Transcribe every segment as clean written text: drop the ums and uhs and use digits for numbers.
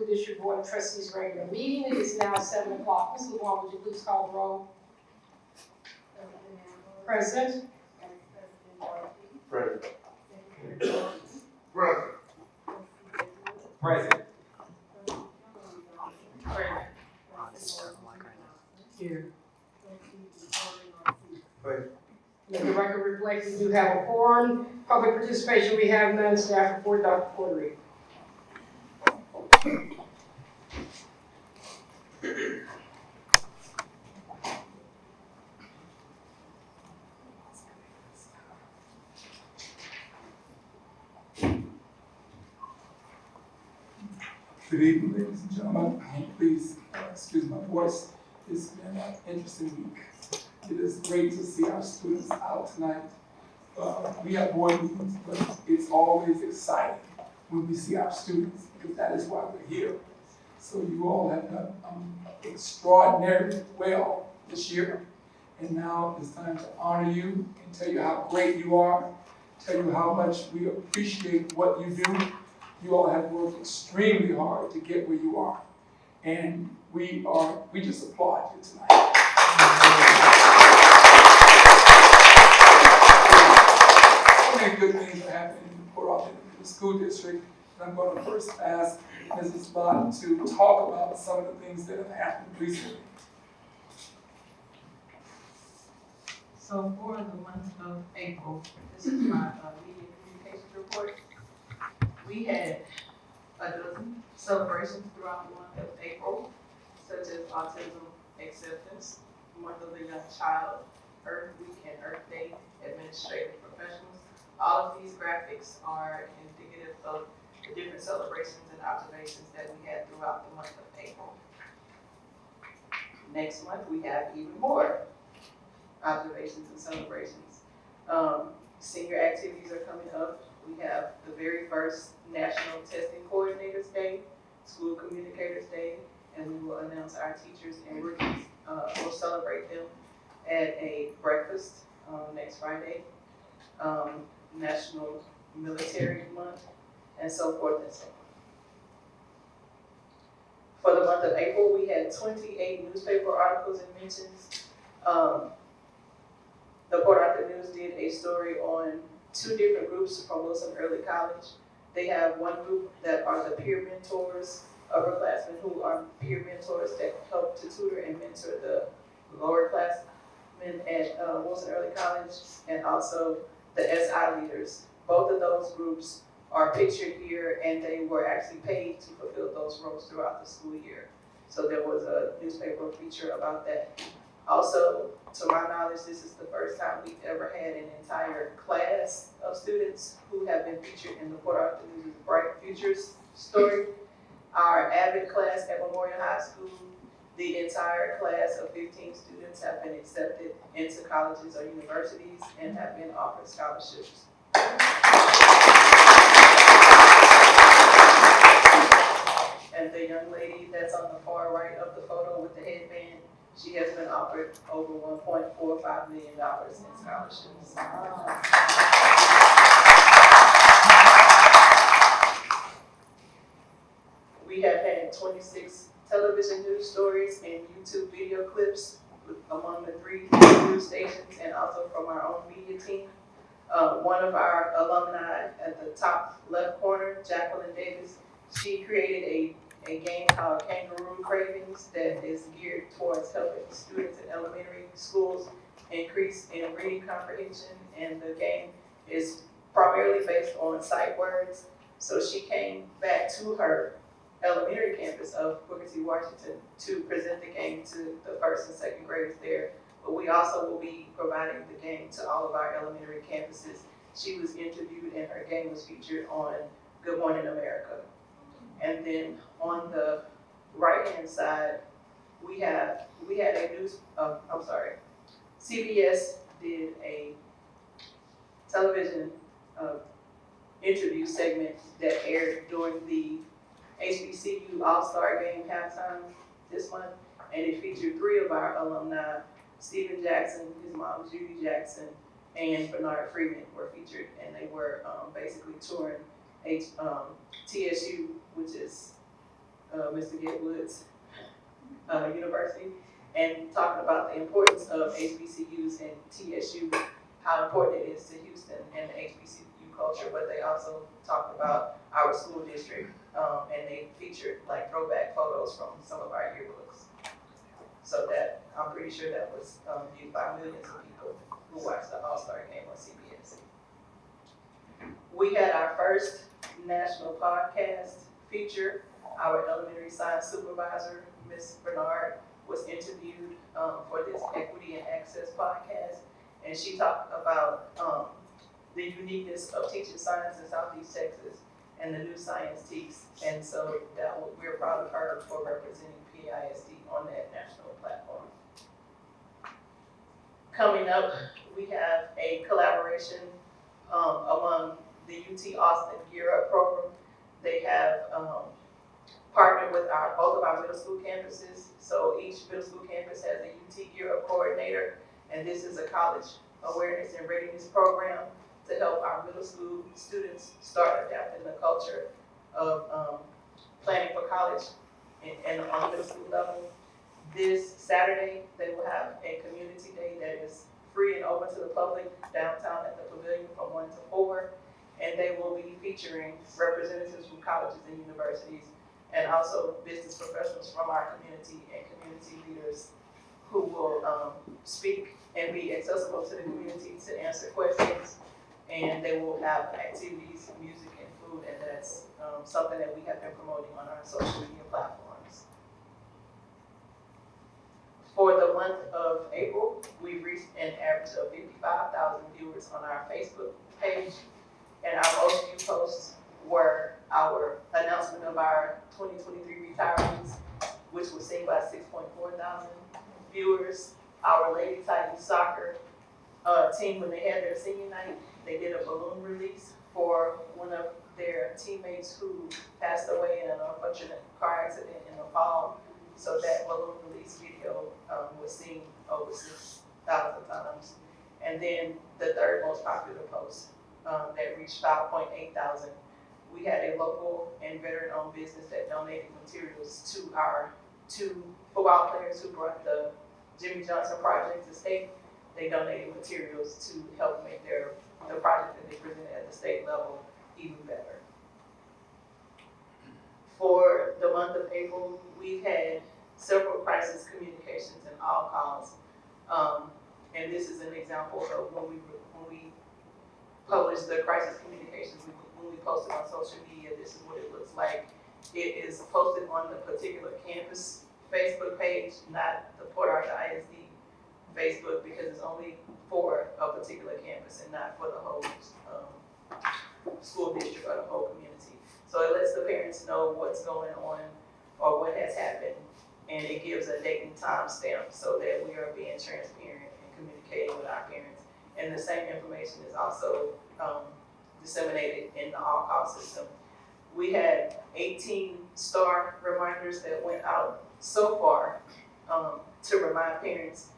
the District Board of Trustees regular meeting. It is now 7 o'clock. Ms. LeBlanc, would you please call the roll? Present. Present. Present. Present. Here. Present. Let the record reflect we do have a quorum. Public participation, we have none. Staff report, Dr. Portery. Good evening, ladies and gentlemen. Please excuse my voice. It's been an interesting week. It is great to see our students out tonight. We have board meetings, but it's always exciting when we see our students because that is why we're here. So you all have done extraordinarily well this year. And now it's time to honor you and tell you how great you are, tell you how much we appreciate what you do. You all have worked extremely hard to get where you are. And we just applaud you tonight. So many good things are happening in the school district. And I'm going to first ask Mrs. Bott to talk about some of the things that have happened recently. So for the month of April, this is my media communications report. We had a dozen celebrations throughout the month of April, such as Autism Acceptance, Month of the Young Child, Earth Week and Earth Day, Administrative Professionals. All of these graphics are indicative of the different celebrations and observations that we had throughout the month of April. Next month, we have even more observations and celebrations. Senior activities are coming up. We have the very first National Testing Coordinators Day, School Communicators Day, and we will announce our teachers and rookies. We'll celebrate them at a breakfast next Friday, National Military Month, and so forth and so on. For the month of April, we had 28 newspaper articles and mentions. The Port Arthur News did a story on 2 different groups from Wilson Early College. They have one group that are the peer mentors, upperclassmen who are peer mentors that help to tutor and mentor the lower classmen at Wilson Early College, and also the SI leaders. Both of those groups are pictured here, and they were actually paid to fulfill those roles throughout the school year. So there was a newspaper feature about that. Also, to my knowledge, this is the first time we've ever had an entire class of students who have been featured in the Port Arthur News' Bright Futures story. Our AVID class at Memorial High School, the entire class of 15 students have been accepted into colleges or universities and have been offered scholarships. And the young lady that's on the far right of the photo with the headband, she has been offered over $1.45 million in scholarships. We have had 26 television news stories and YouTube video clips among the 3 news stations and also from our own media team. One of our alumni at the top left corner, Jacqueline Davis, she created a game called Kangaroo Cravings that is geared towards helping students in elementary schools increase in reading comprehension, and the game is primarily based on sight words. So she came back to her elementary campus of Booker T. Washington to present the game to the 1st and 2nd graders there. But we also will be providing the game to all of our elementary campuses. She was interviewed and her game was featured on Good Morning America. And then on the right-hand side, we had a news, CBS did a television interview segment that aired during the HBCU All-Star Game halftime this month, and it featured 3 of our alumni, Stephen Jackson, his mom Judy Jackson, and Bernard Freeman were featured, and they were basically touring TSU, which is Mr. Get Woods University, and talking about the importance of HBCUs and TSU, how important it is to Houston and the HBCU culture, but they also talked about our school district, and they featured like throwback photos from some of our yearbooks. So that, I'm pretty sure that was viewed by millions of people who watched the All-Star game on CBS. We had our first national podcast feature. Our elementary science supervisor, Ms. Bernard, was interviewed for this Equity and Access podcast, and she talked about the uniqueness of teaching science in Southeast Texas and the new science teas. And so we're proud of her for representing PISD on that national platform. Coming up, we have a collaboration among the UT Austin Gear Up program. They have partnered with both of our middle school campuses. So each middle school campus has a UT Gear Up coordinator, and this is a college awareness and readiness program to help our middle school students start adapting the culture of planning for college and on the middle school level. This Saturday, they will have a community day that is free and open to the public downtown at the Pavilion from 1 to 4. And they will be featuring representatives from colleges and universities, and also business professionals from our community and community leaders who will speak and be accessible to the community to answer questions. And they will have activities, music, and food, and that's something that we have been promoting on our social media platforms. For the month of April, we reached an average of 55,000 viewers on our Facebook page, and our most viewed posts were our announcement of our 2023 retirees, which was seen by 6.4 thousand viewers. Our Lady Titans soccer team, when they had their senior night, they did a balloon release for one of their teammates who passed away in an unfortunate car accident in the fall. So that balloon release video was seen over 6,000 times. And then the third most popular post that reached 5.8 thousand. We had a local and veteran-owned business that donated materials to our 2 football players who brought the Jimmy Johnson project to state. They donated materials to help make the project that they presented at the state level even better. For the month of April, we've had several crisis communications and all calls. And this is an example of when we published the crisis communications, when we posted on social media, this is what it looks like. It is posted on the particular campus Facebook page, not the Port Arthur ISD Facebook, because it's only for a particular campus and not for the whole school district or the whole community. So it lets the parents know what's going on or what has happened, and it gives a date and time stamp so that we are being transparent and communicating with our parents. And the same information is also disseminated in the all-call system. We had 18 star reminders that went out so far to remind parents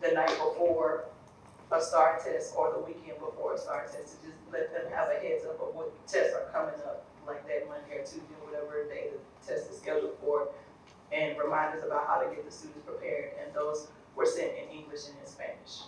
the night before a STAR test or the weekend before a STAR test, to just let them have a heads up of what tests are coming up, like that Monday or Tuesday, whatever day the test is scheduled for, and reminders about how to get the students prepared. And those were sent in English and in Spanish.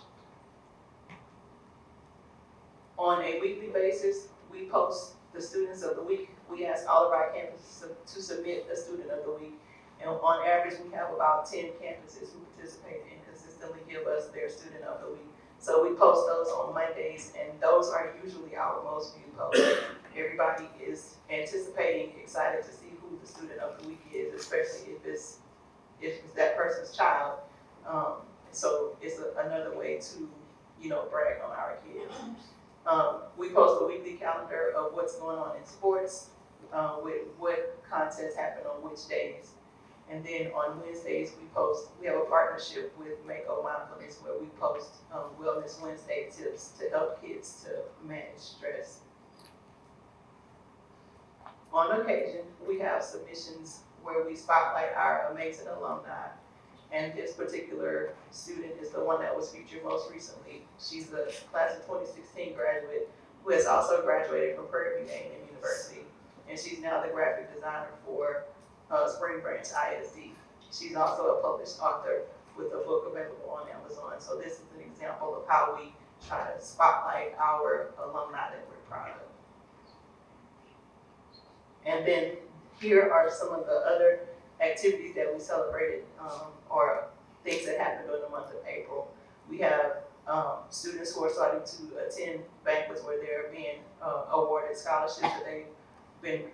On a weekly basis, we post the students of the week. We ask all of our campuses to submit a student of the week. And on average, we have about 10 campuses who participate and consistently give us their student of the week. So we post those on Mondays, and those are usually our most viewed posts. Everybody is anticipating, excited to see who the student of the week is, especially if it's that person's child. So it's another way to, brag on our kids. We post a weekly calendar of what's going on in sports, with what contests happen on which days. And then on Wednesdays, we have a partnership with Mako Mindfulness, where we post Wellness Wednesday tips to help kids to manage stress. On occasion, we have submissions where we spotlight our amazing alumni. And this particular student is the one that was featured most recently. She's a class of 2016 graduate who has also graduated from Prairie View A&M University. And she's now the graphic designer for Spring Branch ISD. She's also a published author with a book available on Amazon. So this is an example of how we try to spotlight our alumni that we're proud of. And then here are some of the other activities that we celebrated, or things that happened during the month of April. We have students who are starting to attend banquets where they're being awarded scholarships that they've been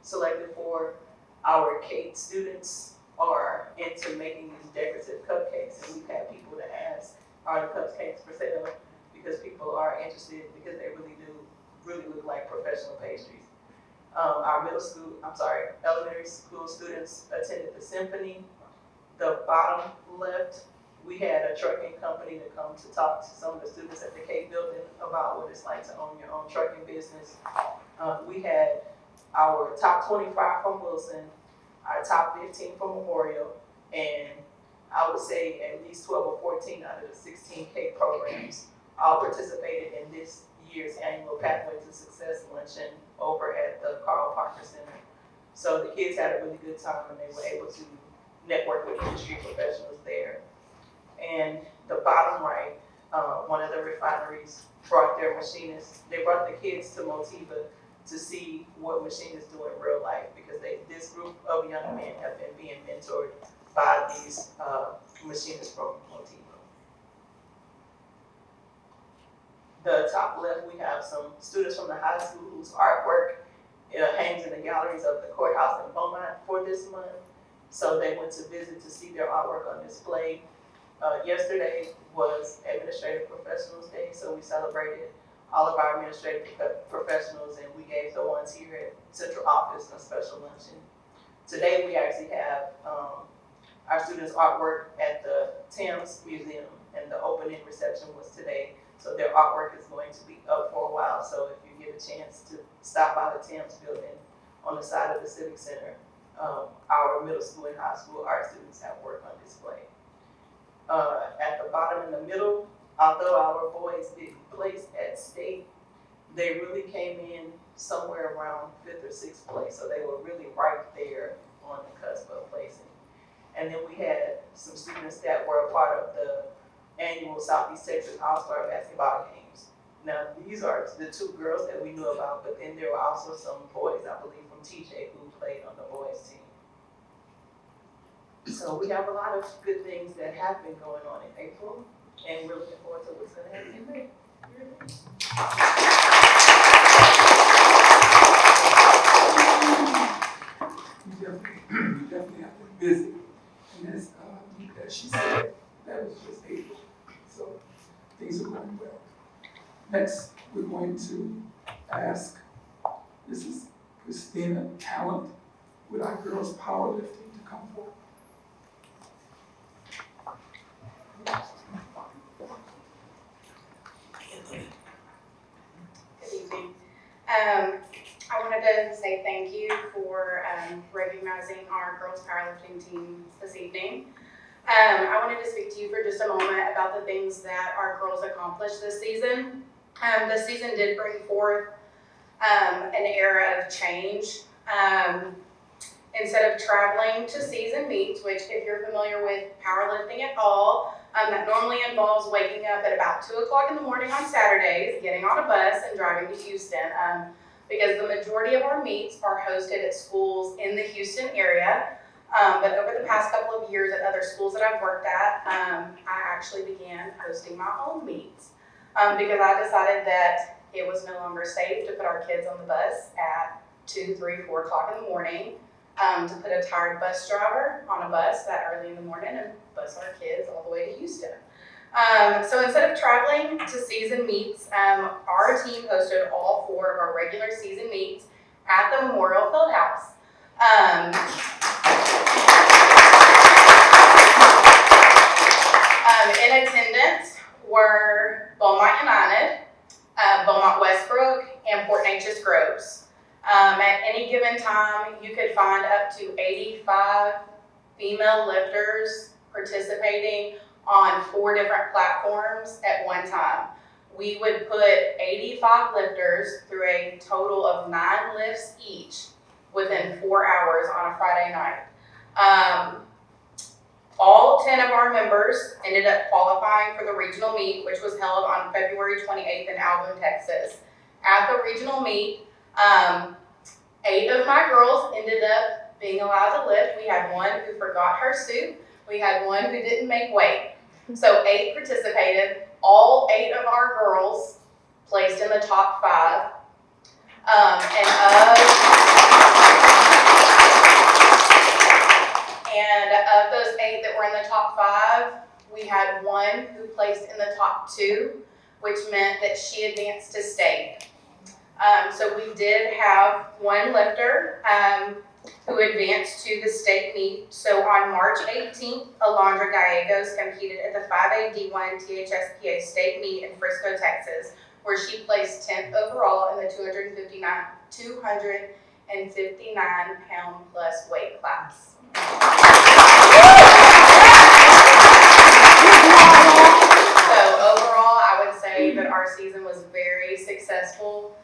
selected for. Our cake students are into making these decorative cupcakes, and we've had people to ask, are the cupcakes for sale? Because people are interested, because they really look like professional pastries. Our elementary school students attended the symphony. The bottom left, we had a trucking company to come to talk to some of the students at the Cake Building about what it's like to own your own trucking business. We had our top 25 from Wilson, our top 15 from Memorial, and I would say at least 12 or 14 out of the 16 cake programs all participated in this year's annual Pathway to Success luncheon over at the Carl Parker Center. So the kids had a really good time, and they were able to network with industry professionals there. And the bottom right, one of the refineries brought their machinists, they brought the kids to Motiva to see what machinists do in real life, because this group of young men have been being mentored by these machinists from Motiva. The top left, we have some students from the high school whose artwork hangs in the galleries of the courthouse in Beaumont for this month. So they went to visit to see their artwork on display. Yesterday was Administrative Professionals Day, so we celebrated all of our administrative professionals, and we gave the ones here at Central Office a special luncheon. Today we actually have our students' artwork at the Thames Museum, and the opening reception was today. So their artwork is going to be up for a while, so if you get a chance to stop by the Thames building on the side of the Civic Center, our middle school and high school art students have work on display. At the bottom in the middle, although our boys didn't place at state, they really came in somewhere around 5th or 6th place, so they were really right there on the cusp of placing. And then we had some students that were a part of the annual Southeast Texas All-Star Basketball Games. Now, these are the 2 girls that we knew about, but then there were also some boys, I believe, from TJ who played on the boys team. So we have a lot of good things that have been going on in April, and we're looking forward to what's going to happen in May. We definitely have been busy. And as she said, that was just April. So things are going well. Next, we're going to ask Mrs. Christina Talent with our girls powerlifting to come forward. Good evening. I wanted to say thank you for recognizing our girls powerlifting team this evening. I wanted to speak to you for just a moment about the things that our girls accomplished this season. This season did bring forth an era of change. Instead of traveling to season meets, which if you're familiar with powerlifting at all, that normally involves waking up at about 2 o'clock in the morning on Saturdays, getting on a bus and driving to Houston, because the majority of our meets are hosted at schools in the Houston area. But over the past couple of years at other schools that I've worked at, I actually began hosting my own meets because I decided that it was no longer safe to put our kids on the bus at 2, 3, 4 o'clock in the morning, to put a tired bus driver on a bus that early in the morning and bus our kids all the way to Houston. So instead of traveling to season meets, our team hosted all 4 of our regular season meets at the Memorial Fieldhouse. In attendance were Beaumont United, Beaumont Westbrook, and Port Neches Groves. At any given time, you could find up to 85 female lifters participating on 4 different platforms at one time. We would put 85 lifters through a total of 9 lifts each, within 4 hours on a Friday night. All 10 of our members ended up qualifying for the regional meet, which was held on February 28th in Alvin, Texas. At the regional meet, 8 of my girls ended up being allowed to lift. We had one who forgot her suit. We had one who didn't make weight. So 8 participated. All 8 of our girls placed in the top 5. And of those 8 that were in the top 5, we had one who placed in the top 2, which meant that she advanced to state. So we did have one lifter who advanced to the state meet. So on March 18th, Alondra Gallegos competed at the 5A-D1 THSPA state meet in Frisco, Texas, where she placed 10th overall in the 259-pound plus weight class. So overall, I would say that our season was very successful.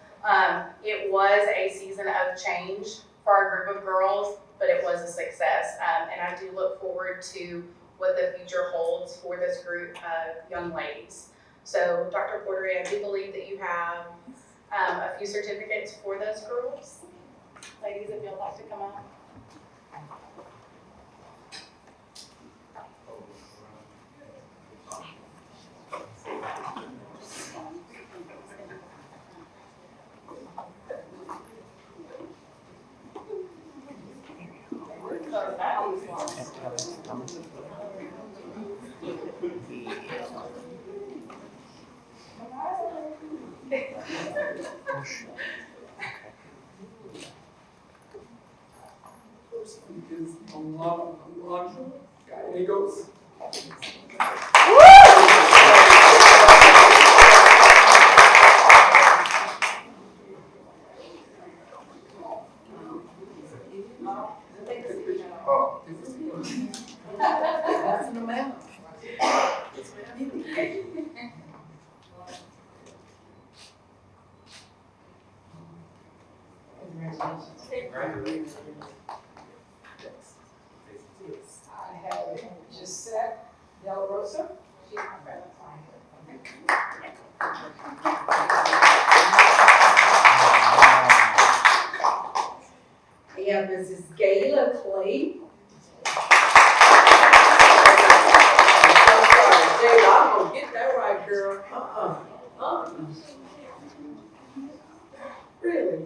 It was a season of change for our group of girls, but it was a success. And I do look forward to what the future holds for this group of young ladies. So Dr. Porter, I do believe that you have a few certificates for those girls. Ladies, if you'd like to come up. First one is Alondra Gallegos. That's an amount. I have Gisette Del Rosa. She's my friend. And Mrs. Gayla Clay. Jayla, I'm gonna get that right, girl. Really?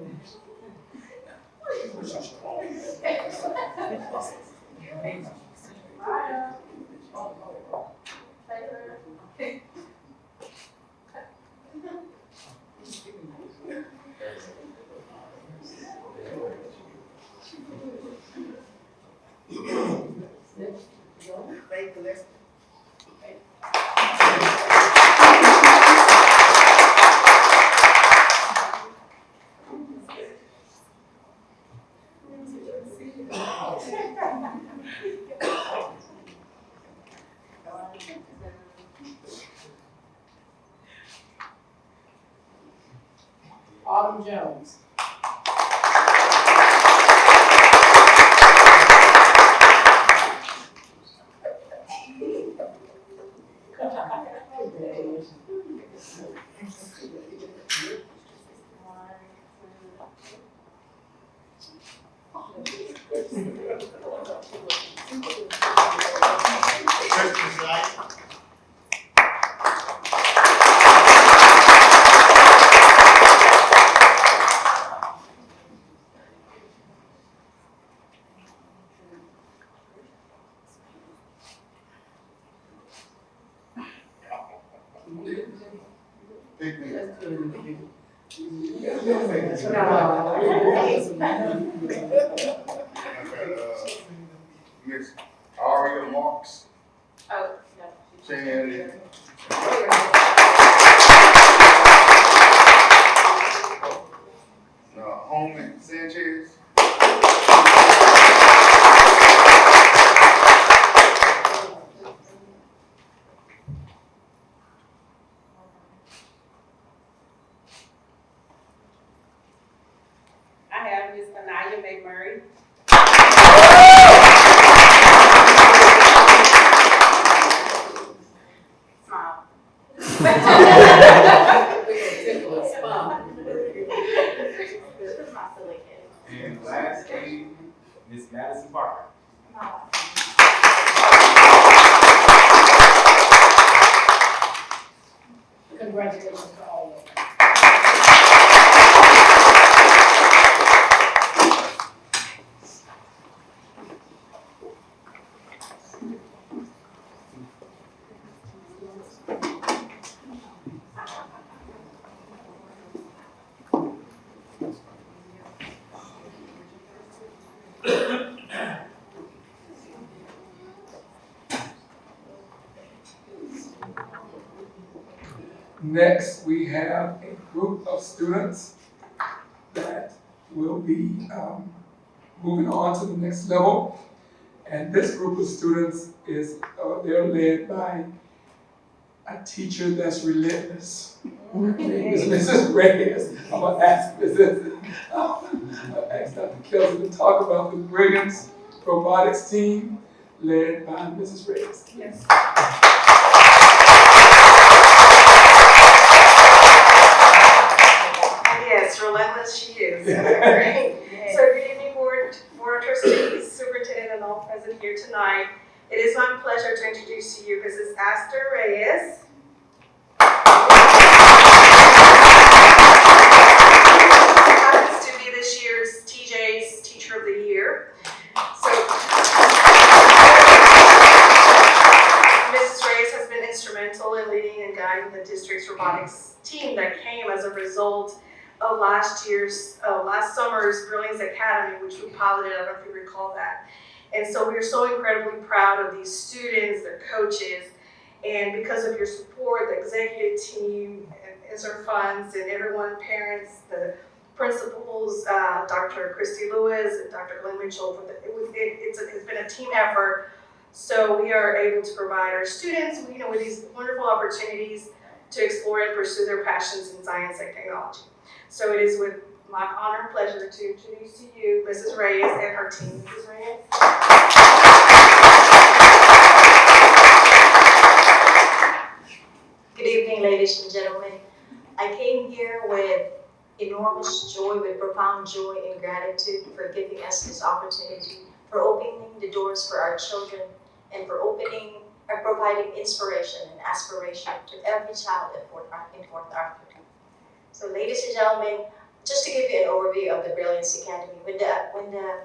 Autumn Jones. Pick me up. Miss Aria Marks, Oh, no. Shannon, Holman Sanchez. I have Ms. Anaya McMurray. Madison Parker. Congratulations to all of them. Next, we have a group of students that will be moving on to the next level. And this group of students is, they're led by a teacher that's relentless. Her name is Mrs. Reyes. I'm gonna ask Dr. Kelsey to talk about the Brilliance Robotics team led by Mrs. Reyes. Yes. Yes, relentless she is. Great. So good evening, board of trustees, superintendent, and all present here tonight. It is my pleasure to introduce to you Mrs. Astor Reyes. Happens to be this year's TJ's Teacher of the Year. So Mrs. Reyes has been instrumental in leading and guiding the district's robotics team that came as a result of last summer's Brilliance Academy, which we piloted. I don't know if you recall that. And so we are so incredibly proud of these students, their coaches, and because of your support, the executive team, and ISR funds, and everyone, parents, the principals, Dr. Christy Lewis and Dr. Glenn Mitchell, it's been a team effort. So we are able to provide our students, with these wonderful opportunities to explore and pursue their passions in science and technology. So it is with my honor and pleasure to introduce to you Mrs. Reyes and her team. Mrs. Reyes. Good evening, ladies and gentlemen. I came here with enormous joy, with profound joy and gratitude for giving us this opportunity, for opening the doors for our children, and for providing inspiration and aspiration to every child in Fort Arthur. So, ladies and gentlemen, just to give you an overview of the Brilliance Academy, when the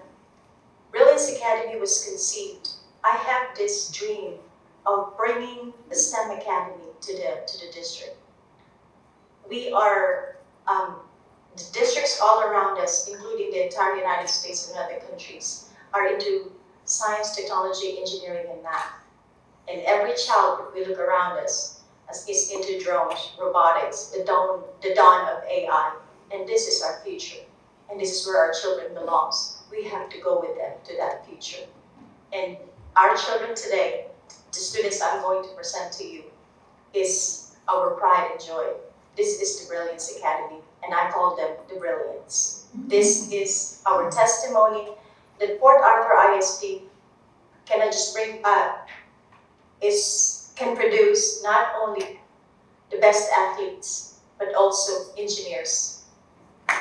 Brilliance Academy was conceived, I had this dream of bringing the STEM Academy to the district. We are, the districts all around us, including the entire United States and other countries, are into science, technology, engineering, and math. And every child, if we look around us, is into drones, robotics, the dawn of AI. And this is our future. And this is where our children belongs. We have to go with them to that future. And our children today, the students I'm going to present to you, is our pride and joy. This is the Brilliance Academy, and I call them the Brilliance. This is our testimony that Port Arthur ISD can produce not only the best athletes, but also engineers. We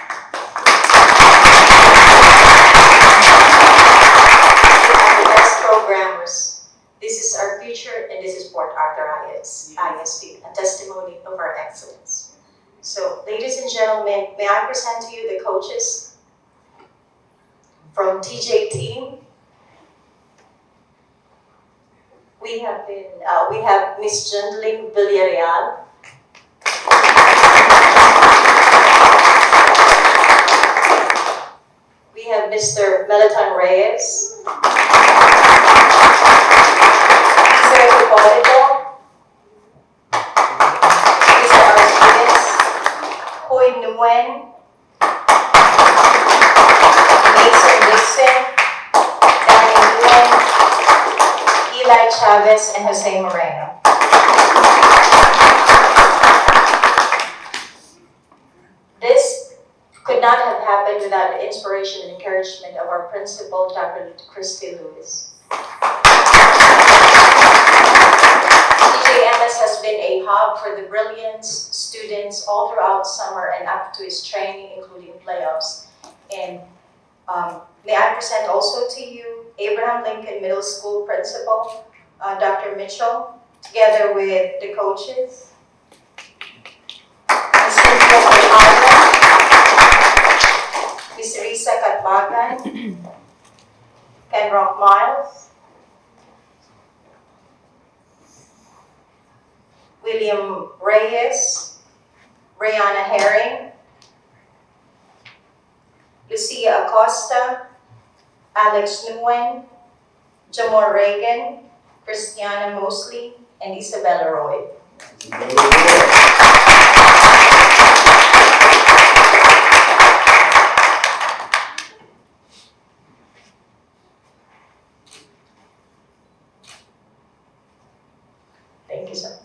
have the best programmers. This is our future, and this is Port Arthur ISD, a testimony of our excellence. So, ladies and gentlemen, may I present to you the coaches from TJ team. We have Miss Jendeling Villarreal. We have Mr. Melton Reyes. Mr. Hipólito. These are our students. Huy Nguyen. Mason Dixon. Danny Nguyen. Eli Chavez, and Jose Moreno. This could not have happened without the inspiration and encouragement of our principal, Dr. Christy Lewis. TJMS has been a hub for the Brilliance students all throughout summer and up to its training, including playoffs. And May I present also to you Abraham Lincoln Middle School Principal, Dr. Mitchell, together with the coaches, Ms. Cynthia Alejandra, Ms. Risa Katbagan, Ken Rock Miles, William Reyes, Brianna Herring, Lucia Acosta, Alex Nguyen, Jamor Reagan, Christiana Mosley, and Isabella Roy. Thank you, sir.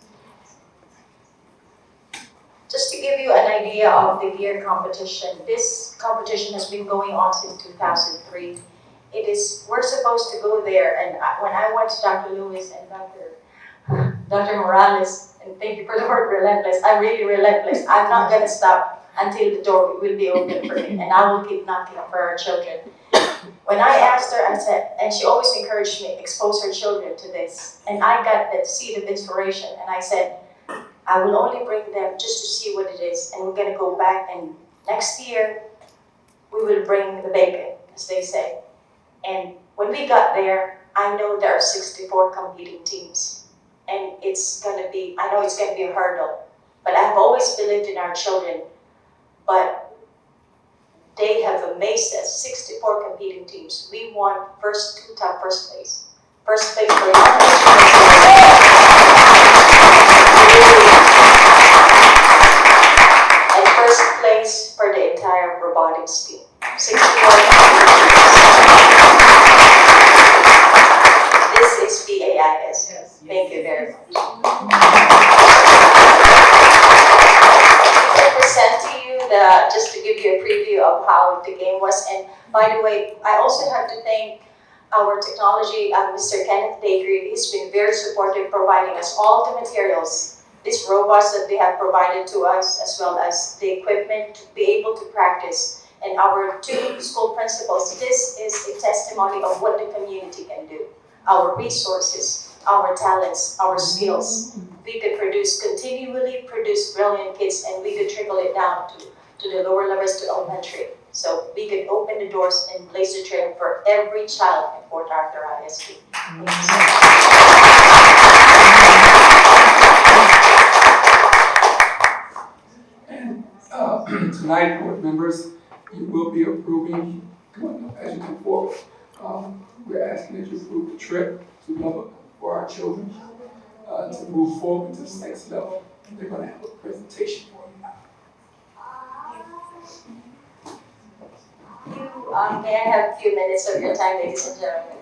Just to give you an idea of the gear competition, this competition has been going on since 2003. We're supposed to go there, and when I went to Dr. Lewis and Dr. Morales, and thank you for the word relentless, I'm really relentless. I'm not gonna stop until the door will be open for me, and I will keep knocking for our children. When I asked her, I said, and she always encouraged me, expose her children to this. And I got that seed of inspiration, and I said, I will only bring them just to see what it is, and we're gonna go back, and next year, we will bring the bacon, as they say. And when we got there, I know there are 64 competing teams. And it's gonna be, I know it's gonna be a hurdle, but I've always believed in our children, but they have amazed us, 64 competing teams. We won first place. First place for and first place for the entire robotics team. 64 This is BAIS. Yes. Thank you very much. I present to you just to give you a preview of how the game was. And by the way, I also have to thank our technology, Mr. Kenneth Dagre. He's been very supportive, providing us all the materials, these robots that they have provided to us, as well as the equipment to be able to practice. And our two school principals, this is a testimony of what the community can do. Our resources, our talents, our skills. We could continually produce brilliant kids, and we could trickle it down to the lower levels, to elementary. So we could open the doors and place the trail for every child in Port Arthur ISD. And tonight, board members, you will be approving, as you come forward, we're asking that you approve the trip to Lubbock for our children to move forward to the next level. And they're going to have a presentation for you now. May I have a few minutes of your time, ladies and gentlemen?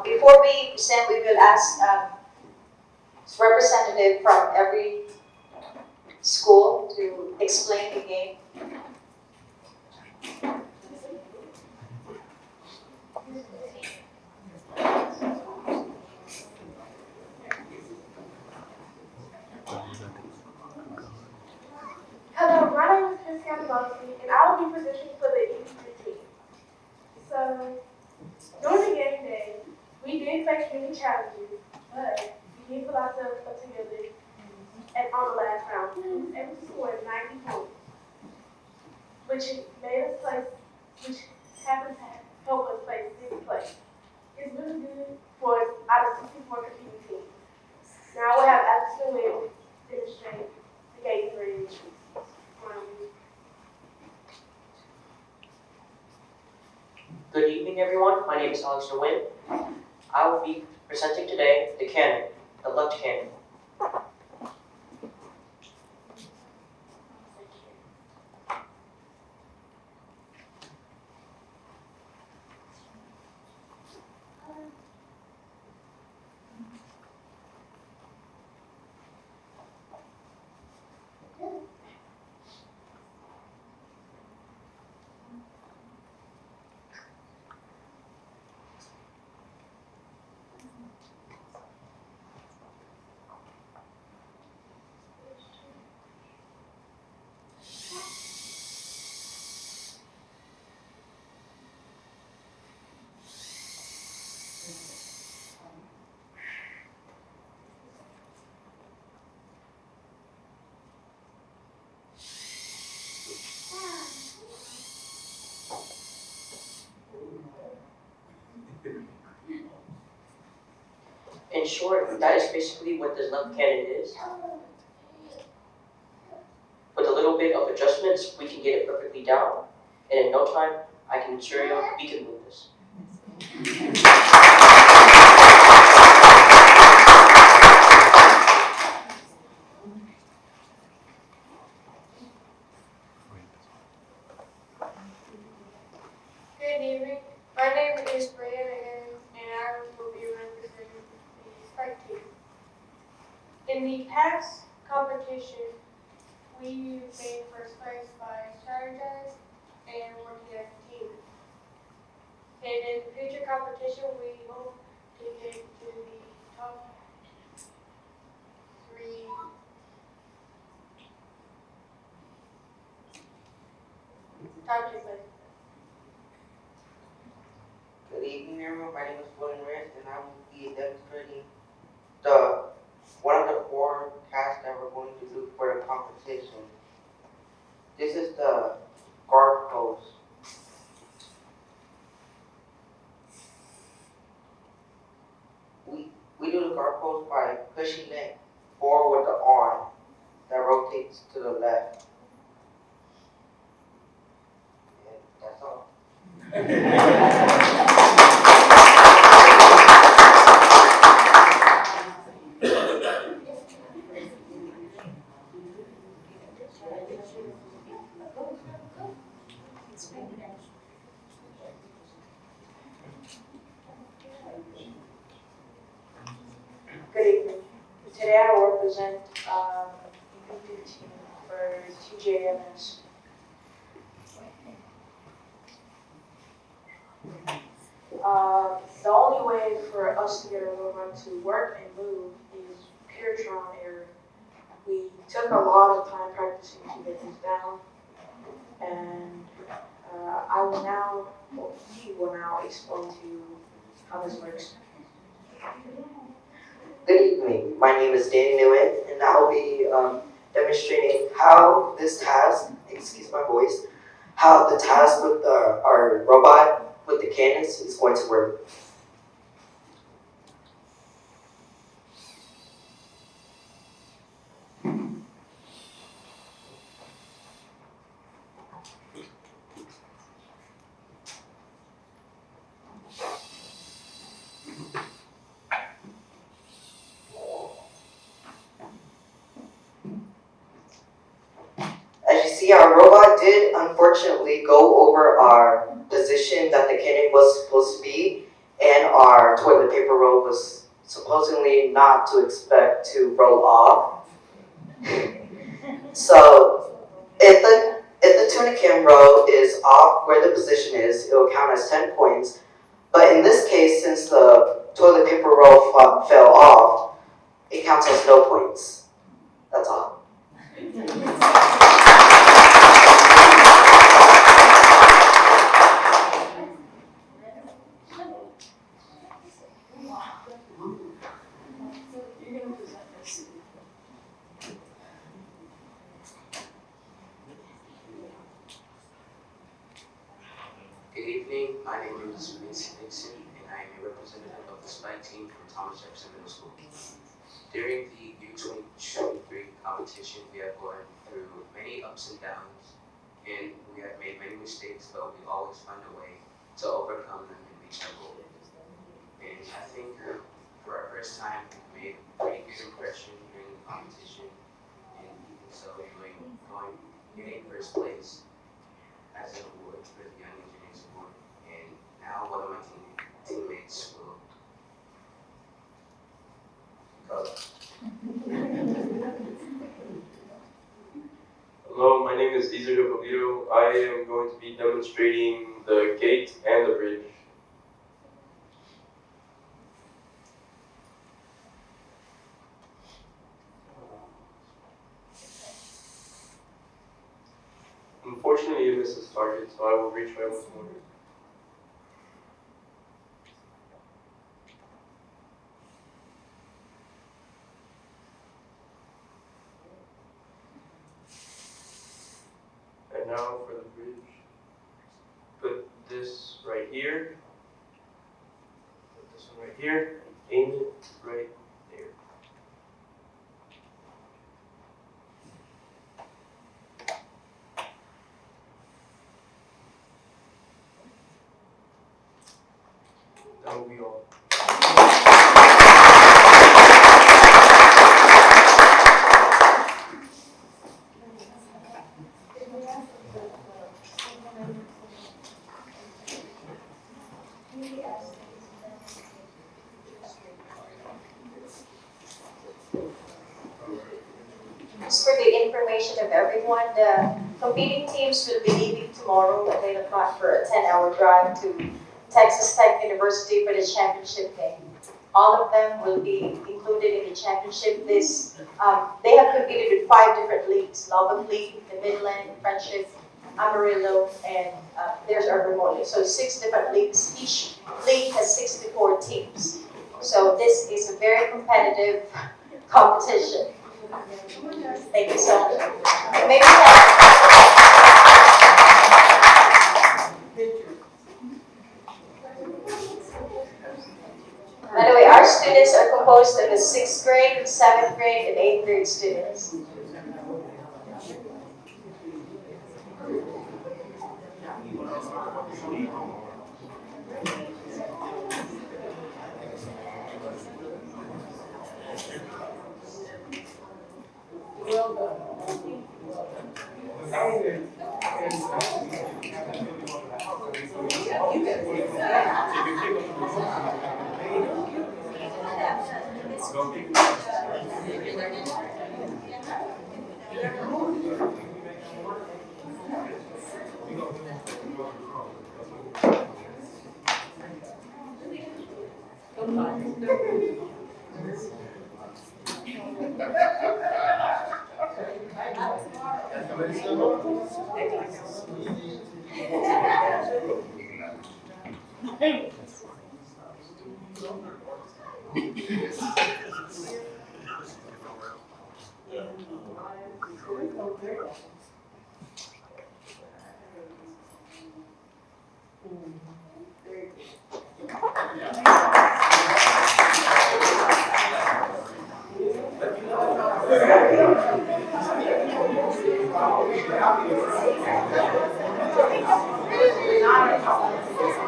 Before we present, we will ask representative from every school to explain the game. Hello, my name is Christiana Mosley, and I will be positioning for the ISD team. So, during the game day, we did face many challenges, but we did put ourselves up together and on the last round. We was able to score 90 points, which made us place, which happened to help us place 6th place. It's really good for us out of 64 competing teams. Now we'll have Alex Nguyen demonstrate the game range. Good evening, everyone. My name is Alex Nguyen. I will be presenting today the cannon, The left hand. In short, that is basically what this left cannon is. With a little bit of adjustments, we can get it perfectly down. And in no time, I can assure you, we can move this. Good evening. My name is Brianna and I will be representing the strike team. In the past competition, we made first place by strategizing and working as a team. And in the future competition, we hope to get to the top three. Top two places. Good evening, everyone. My name is Gordon Reyes, and I will be demonstrating the one of the 4 tasks that we're going to do for the competition. This is the guard pose. We do the guard pose by pushing it forward with the arm that rotates to the left. And that's all. Good evening. Today I will represent the team for TJMS. The only way for us to get a robot to work and move is pure trial and error. We took a lot of time practicing to get this down, and he will now explain to you how this works. Good evening. My name is Danny Nguyen, and I'll be demonstrating how this task, excuse my voice, how the task with our robot with the cannons is going to work. As you see, our robot did unfortunately go over our position that the cannon was supposed to be, and our toilet paper roll was supposedly not to expect to roll off. So if the tuna can row is off where the position is, it will count as 10 points. But in this case, since the toilet paper roll fell off, it counts as no points. That's all. Good evening, my name is Vince Nixon, and I am a representative of the spike team from Thomas Jefferson Middle School. During the U-2023 competition, we have gone through many ups and downs, and we have made many mistakes, but we always find a way to overcome them and reach our goal. And I think for our first time, we made a pretty good impression during the competition, and even so, getting first place as an award for the Young Engineers Award. And now one of my teammates will go. Hello, my name is Cesar Jacobito. I am going to be demonstrating the gate and the bridge. Unfortunately, it misses target, so I will retry once more. And now for the bridge. Put this right here. Put this one right here. Aim it right there. That will be all. Just for the information of everyone, the competing teams will be leaving tomorrow at 8 o'clock for a 10-hour drive to Texas Tech University for the championship game. All of them will be included in the championship. They have competed with 5 different leagues: Lubbock League, the Midland, Friendship, Amarillo, and there's Urban Moly. So 6 different leagues. Each league has 64 teams. So this is a very competitive competition. Thank you so much. Maybe by the way, our students are composed of the 6th grade, 7th grade, and 8th grade students.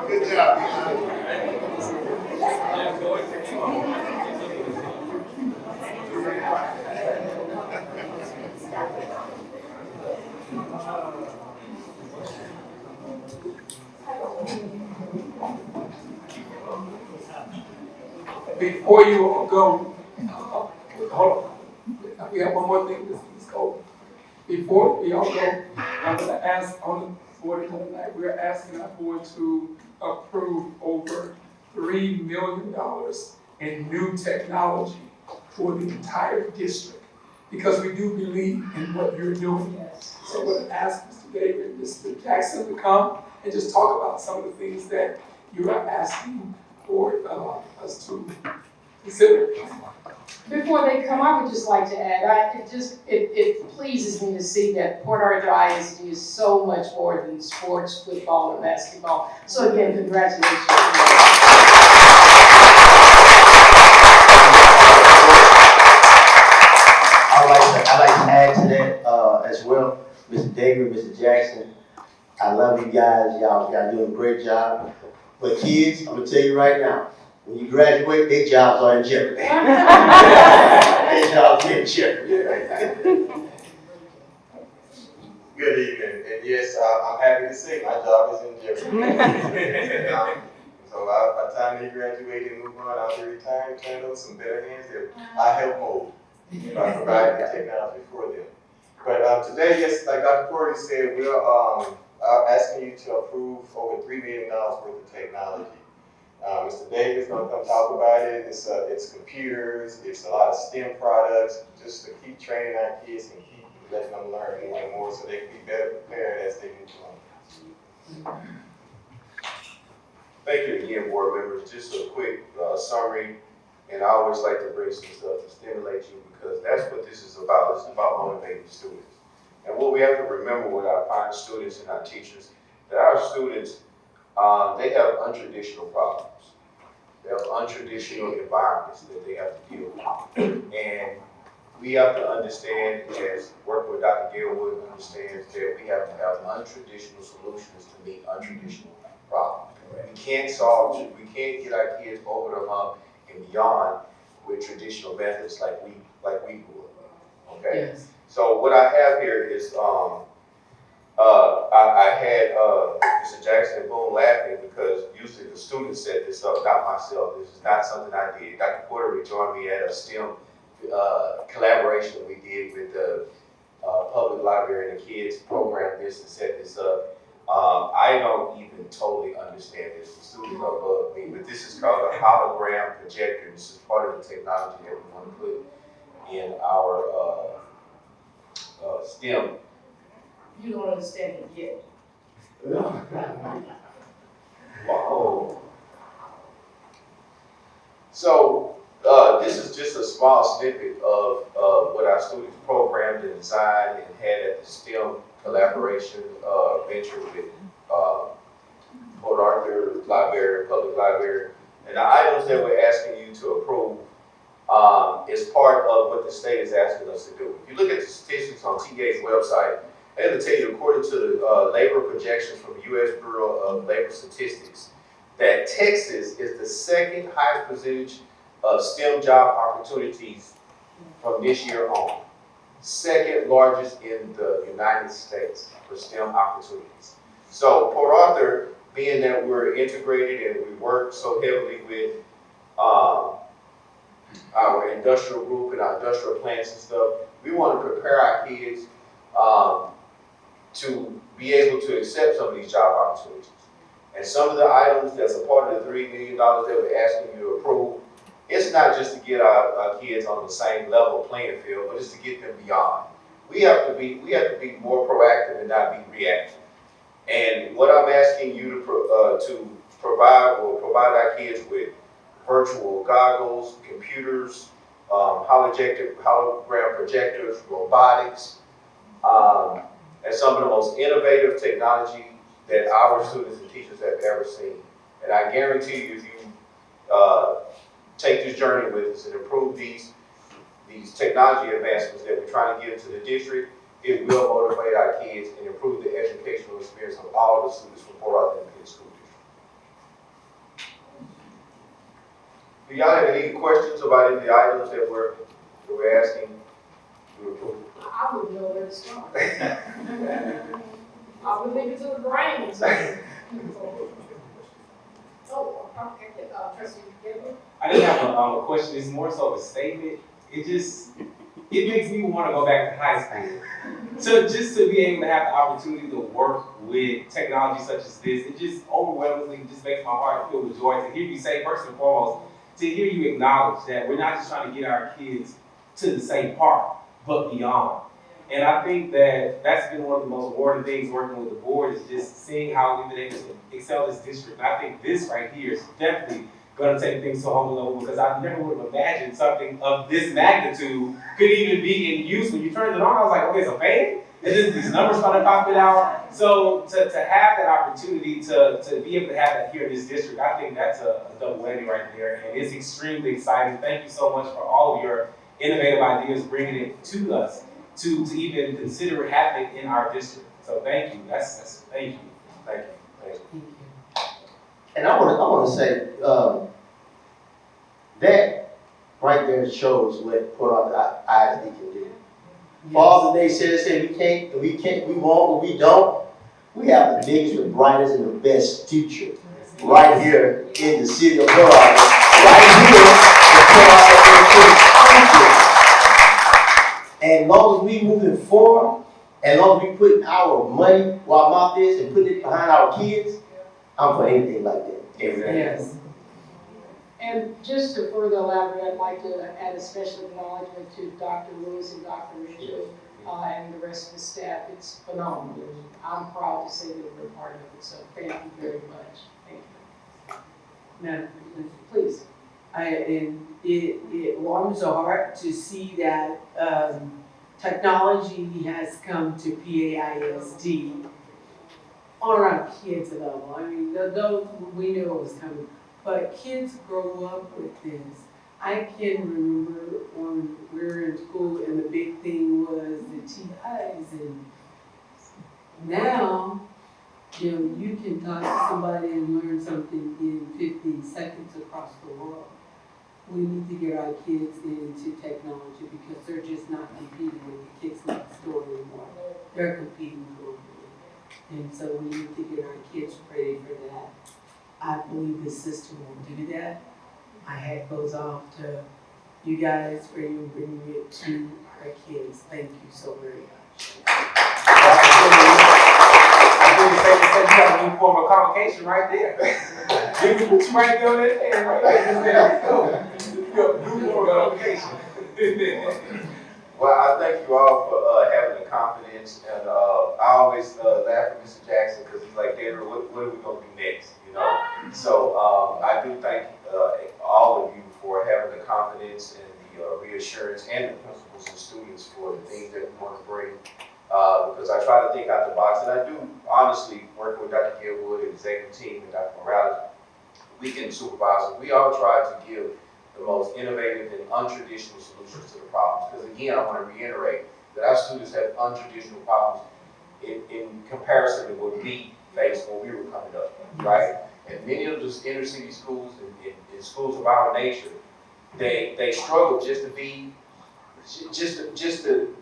Good job. Before you all go, hold on. We have one more thing, Ms. Cole. Before we all go, I'm gonna ask on the board tonight, we're asking our board to approve over $3 million in new technology for the entire district, because we do believe in what you're doing. So we're gonna ask Mr. David and Mr. Jackson to come and just talk about some of the things that you are asking for us to consider. Before they come, I would just like to add, it pleases me to see that Port Arthur ISD is so much more than sports, football, and basketball. So again, congratulations. I'd like to add to that as well, Mr. David, Mr. Jackson. I love you guys. Y'all doing a great job. But kids, I'm gonna tell you right now, when you graduate, their jobs are in jeopardy. Their jobs are in jeopardy right now. Good evening, and yes, I'm happy to say my job is in jeopardy. So by the time they graduate and move on, I'll be retired and turn over some better hands that I help mold by providing the technology for them. But today, yes, like Dr. Corey said, we're asking you to approve over $3 million worth of technology. Mr. Davis gonna come talk about it. It's computers, it's a lot of STEM products, just to keep training our kids and keep letting them learn more and more so they can be better prepared as they move on. Thank you again, board members. Just a quick summary, and I always like to bring some stuff to stimulate you because that's what this is about. This is about motivating students. And what we have to remember with our fine students and our teachers, that our students, they have untraditional problems. They have untraditional environments that they have to deal with. And we have to understand, as working with Dr. Gilwood understands, that we have to have untraditional solutions to meet untraditional problems. We can't get our kids over the hump and beyond with traditional methods like we grew up. Okay? Yes. So what I have here is I had Mr. Jackson and Boone laughing because usually the students set this up, not myself. This is not something I did. Dr. Porter rejoined me at a STEM collaboration we did with the public library and the kids program this and set this up. I don't even totally understand this. The students are above me, but this is called a hologram projector. This is part of the technology that we want to put in our STEM. You don't understand it yet. Wow. So this is just a small snippet of what our students programmed and designed and had at the STEM collaboration venture with Port Arthur Library, Public Library. And the items that we're asking you to approve is part of what the state is asking us to do. If you look at the statistics on TA's website, they'll tell you, according to the labor projections from the U.S. Bureau of Labor Statistics, that Texas is the second highest percentage of STEM job opportunities from this year on. Second largest in the United States for STEM opportunities. So Port Arthur, being that we're integrated and we work so heavily with our industrial group and our industrial plants and stuff, we want to prepare our kids to be able to accept some of these job opportunities. And some of the items that's a part of the $3 million that we're asking you to approve, it's not just to get our kids on the same level playing field, but it's to get them beyond. We have to be more proactive and not be reactive. And what I'm asking you to provide our kids with virtual goggles, computers, hologram projectors, robotics, and some of the most innovative technology that our students and teachers have ever seen. And I guarantee you, if you take this journey with us and improve these technology advancements that we're trying to give to the district, it will motivate our kids and improve the educational experience of all the students from Port Arthur Independent School District. Do y'all have any questions about any of the items that we're asking to approve? I wouldn't know where to start. I would leave it to the brain. Oh, okay, trustee Gilbert. I just have a question. It's more so a statement. It makes me want to go back to high school. So just to be able to have the opportunity to work with technology such as this, it just overwhelmingly just makes my heart filled with joy to hear you say, first and foremost, to hear you acknowledge that we're not just trying to get our kids to the same part, but beyond. And I think that that's been one of the most rewarding things working with the board is just seeing how we've been able to excel this district. And I think this right here is definitely going to take things to a whole new level because I never would have imagined something of this magnitude could even be in use. When you turned it on, I was like, okay, it's a fan? And then these numbers started popping out. So to have that opportunity to be able to have that here in this district, I think that's a double whammy right there. And it's extremely exciting. Thank you so much for all of your innovative ideas, bringing it to us to even consider it happening in our district. So thank you. Thank you. And I want to say, That right there shows what Port Arthur ISD can do. Father's Day says we won't, but we don't. We have the biggest, the brightest, and the best future right here in the city of Port Arthur. Right here in Port Arthur. And as long as we moving forward, as long as we putting our money where our mouth is and putting it behind our kids, I'm for anything like that. Yes. And just to further elaborate, I'd like to add a special acknowledgement to Dr. Lewis and Dr. Richard and the rest of the staff. It's phenomenal. I'm proud to say that we're part of it, so thank you very much. Thank you. Madam Please. It warms the heart to see that technology has come to PAISD on our kids level. I mean, though we knew it was coming, but kids grow up with this. I can remember when we were in school and the big thing was the TIs, and now, you know, you can talk to somebody and learn something in 15 seconds across the world. We need to get our kids into technology because they're just not competing with the kids next door anymore. They're competing globally. And so we need to get our kids ready for that. I believe the system will do that. My hat goes off to you guys for you bringing it to our kids. Thank you so very much. I think it's safe to say you got a new form of convocation right there. You can put you right there on that hand right there. New form of convocation. Well, I thank you all for having the confidence, and I always laugh at Mr. Jackson because he's like, Daniel, what are we gonna do next? You know. So I do thank all of you for having the confidence and the reassurance, and the principals and students for the things that we want to bring. Because I try to think out the box, and I do honestly, working with Dr. Gilwood and the executive team and Dr. Morales, weekend supervisors, we all try to give the most innovative and untraditional solutions to the problems. Because again, I want to reiterate that our students have untraditional problems in comparison to what we faced when we were coming up, right? And many of those inner city schools and schools of our nature, they struggle just to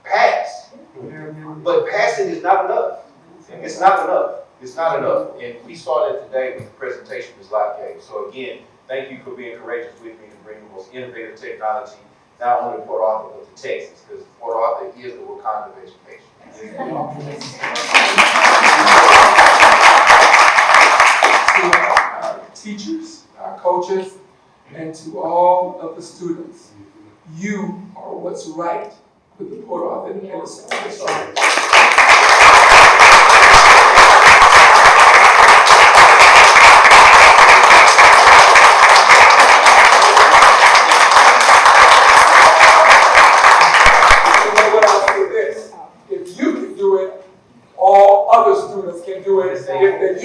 pass. But passing is not enough. It's not enough. It's not enough. And we started today with the presentation Ms. Lott gave. So again, thank you for being courageous with me to bring the most innovative technology, not only to Port Arthur, but to Texas, because Port Arthur is the Wakanda of education. To our teachers, our coaches, and to all of the students, you are what's right with the Port Arthur Independent School District. All other students can do it if they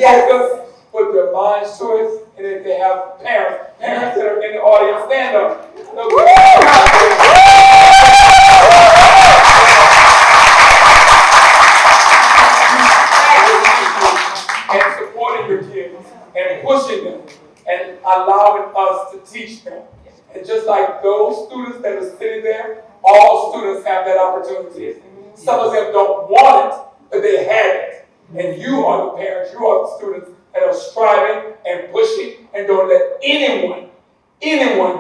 focus, put their minds to it, and if they have parents that are in the audience, stand up. And supporting your kids and pushing them and allowing us to teach them. And just like those students that are sitting there, all students have that opportunity. Some of them don't want it, but they have it. And you are the parents, you are the students that are striving and pushing, and don't let anyone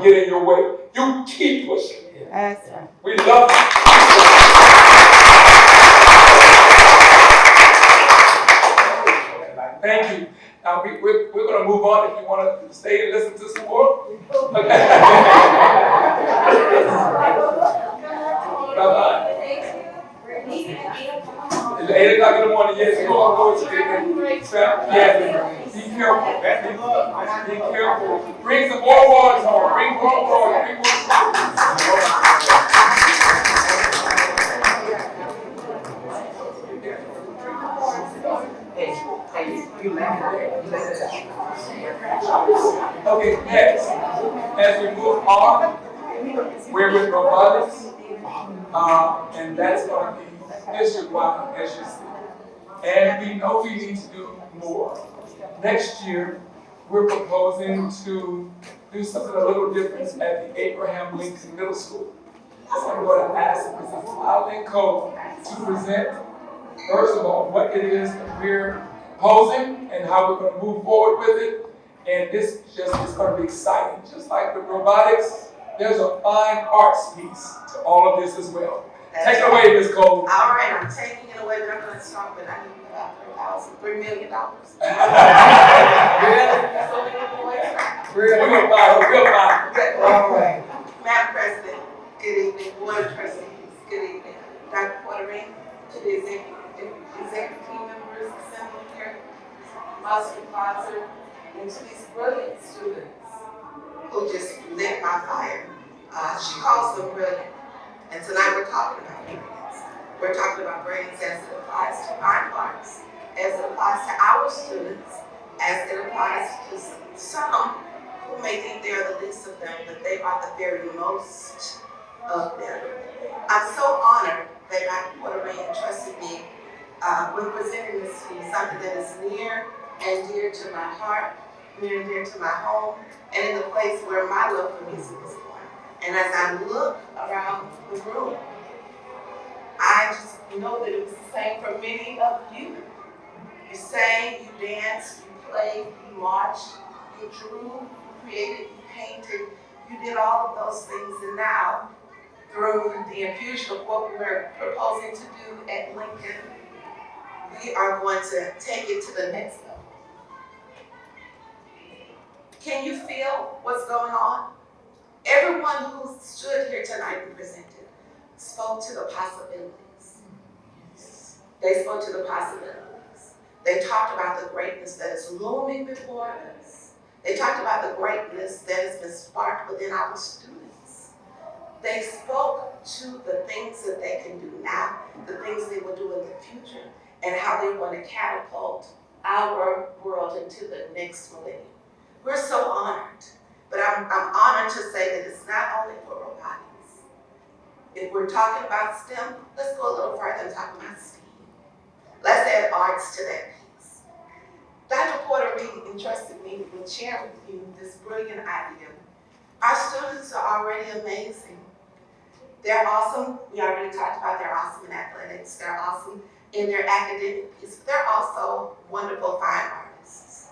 get in your way. You keep pushing. Yes. We love you. Thank you. Now we're going to move on. If you want to stay and listen to some more. Bye-bye. It's 8 o'clock in the morning. Yes, you all go to the yes. Be careful. Be careful. Bring some more waters home. Bring more water. Bring more Okay, next. As we move on, we're with robotics. And that's going to be district-wide, as you see. And we know we need to do more. Next year, we're proposing to do something a little different at the Abraham Lincoln Middle School. So I'm going to ask Mrs. Eileen Cole to present, first of all, what it is that we're proposing and how we're going to move forward with it. And this just is going to be exciting. Just like with robotics, there's a fine arts piece to all of this as well. Take it away, Ms. Cole. All right, I'm taking it away, but I'm going to start with, I need about $3 million. Real fine. All right. Madam President, good evening. Board of Trustees, good evening. Dr. Porter, to the executive team members assembled here, my supervisor, and to these brilliant students who just lit my fire. She calls them brilliant. And tonight we're talking about brilliance. We're talking about brilliance as it applies to fine arts, as it applies to our students, as it applies to some who may think they're the least of them, but they are the very most of them. I'm so honored that Dr. Porter entrusted me with presenting this to you, something that is near and dear to my heart, near and dear to my home, and in the place where my love for music was born. And as I look around the room, I just know that it was the same for many of you. You sang, you danced, you played, you marched, you drew, you created, you painted, you did all of those things. And now, through the infusion of what we're proposing to do at Lincoln, we are going to take it to the next level. Can you feel what's going on? Everyone who stood here tonight and presented spoke to the possibilities. They spoke to the possibilities. They talked about the greatness that is looming before us. They talked about the greatness that has been sparked within our students. They spoke to the things that they can do now, the things they will do in the future, and how they want to catapult our world into the next millennium. We're so honored. But I'm honored to say that it's not only for robotics. If we're talking about STEM, let's go a little further and talk about STEAM. Let's add arts to that piece. Dr. Porter Reed entrusted me with sharing with you this brilliant idea. Our students are already amazing. They're awesome. We already talked about they're awesome in athletics. They're awesome in their academic piece. But they're also wonderful fine artists.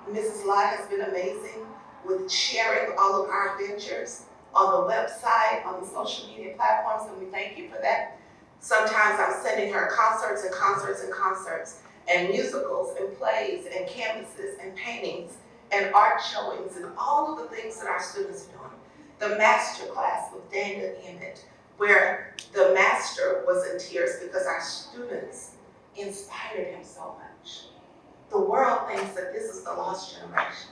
Mrs. Lott has been amazing with sharing all of our adventures on the website, on the social media platforms, and we thank you for that. Sometimes I'm sending her concerts and concerts and concerts, and musicals and plays and canvases and paintings and art showings and all of the things that our students are doing. The master class with Daniel Emmett, where the master was in tears because our students inspired him so much. The world thinks that this is the lost generation,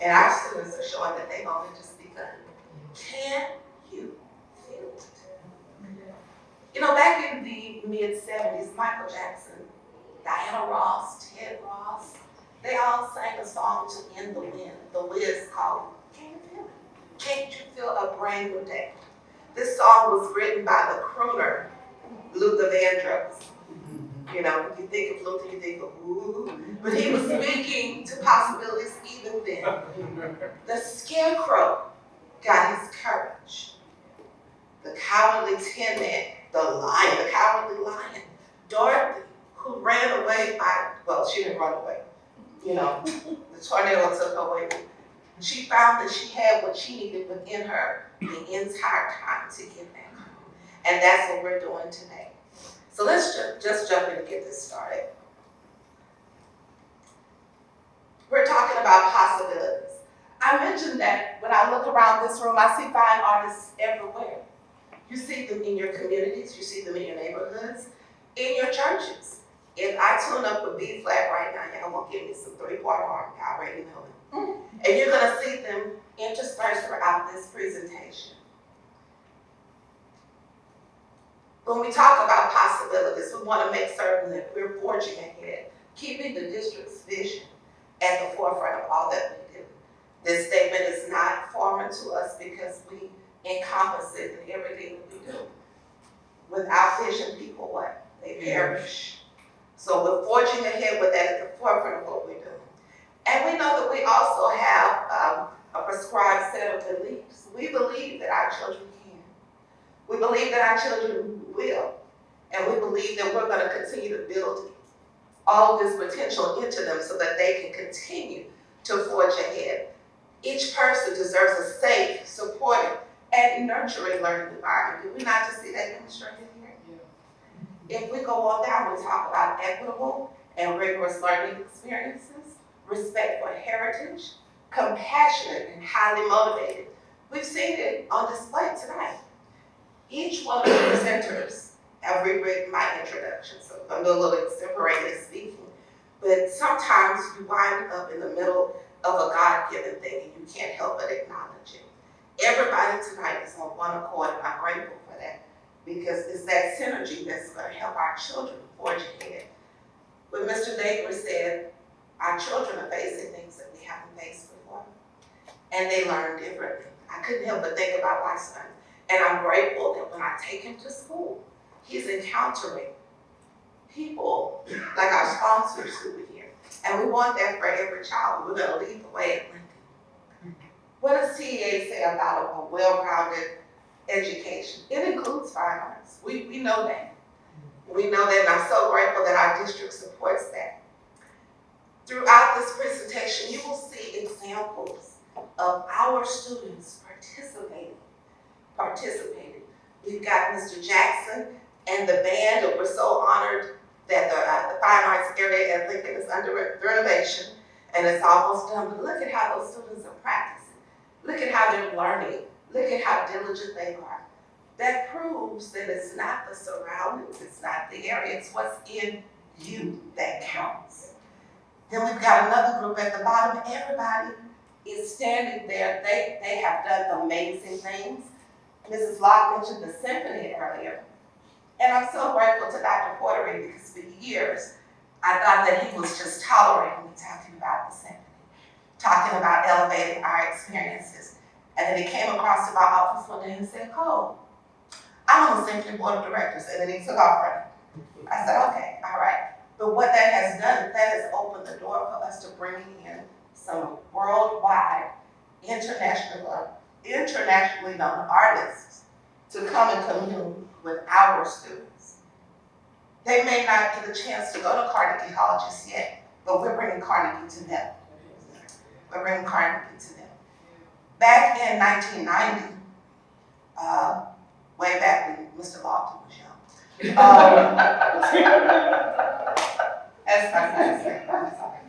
and our students are showing that they've only just begun. Can you feel it? You know, back in the mid-70s, Michael Jackson, Diana Ross, Ted Ross, they all sang a song to end the wind, the Wiz called Can You Feel It? Can't You Feel a Brand New Day? This song was written by the crooner, Luther Vandross. You know, you think of Luther, you think of ooh, but he was speaking to possibilities even then. The scarecrow got his courage. The cowardly tin man, the lion, the cowardly lion. Dorothy, who ran away well, she didn't run away. You know, the tornado took her away. She found that she had what she needed within her the entire time to get back home. And that's what we're doing today. So let's just jump in and get this started. We're talking about possibilities. I mentioned that when I look around this room, I see fine artists everywhere. You see them in your communities, you see them in your neighborhoods, in your churches. If I tune up a B flat right now, y'all won't give me some 3/4 harmony, I already know it. And you're gonna see them interspersed throughout this presentation. When we talk about possibilities, we want to make certain that we're forging ahead, keeping the district's vision at the forefront of all that we do. This statement is not foreign to us because we encompass it in everything that we do. Without vision, people what? They perish. So we're forging ahead with that at the forefront of what we're doing. And we know that we also have a prescribed set of beliefs. We believe that our children can. We believe that our children will. And we believe that we're going to continue to build all of this potential into them so that they can continue to forge ahead. Each person deserves a safe, supportive, and nurturing learning environment. Do we not just see that demonstrated here? If we go on down, we talk about equitable and rigorous learning experiences, respect for heritage, compassionate and highly motivated. We've seen it on display tonight. Each one of the presenters have rewritten my introduction, so I'm doing a little extemporaneous speaking. But sometimes you wind up in the middle of a God-given thing and you can't help but acknowledge it. Everybody tonight is on one accord, and I'm grateful for that, because it's that synergy that's going to help our children forge ahead. When Mr. Davis said, our children are facing things that we haven't faced before, and they learn differently. I couldn't help but think about my son, and I'm grateful that when I take him to school, he's encountering people like our sponsors who are here. And we want that for every child. We're going to lead the way at Lincoln. What does TEA say about a well-rounded education? It includes fine arts. We know that. We know that, and I'm so grateful that our district supports that. Throughout this presentation, you will see examples of our students participating. We've got Mr. Jackson and the band, and we're so honored that the fine arts area at Lincoln is under renovation, and it's almost done. But look at how those students are practicing. Look at how they're learning. Look at how diligent they are. That proves that it's not the surroundings, it's not the area, it's what's in you that counts. Then we've got another group at the bottom. Everybody is standing there. They have done amazing things. Mrs. Locke mentioned the symphony earlier. And I'm so grateful to Dr. Portery, because for years, I thought that he was just tolerating me talking about the symphony, talking about elevating our experiences. And then he came across to my office one day and said, "Cole, I'm on the symphony board of directors." And then he took off running. I said, okay, all right. But what that has done, that has opened the door for us to bring in some worldwide, internationally known artists to come and commune with our students. They may not get a chance to go to Carnegie Hall just yet, but we're bringing Carnegie to them. We're bringing Carnegie to them. Back in 1990, way back when Mr. Lofton was young. That's not nice, I'm sorry.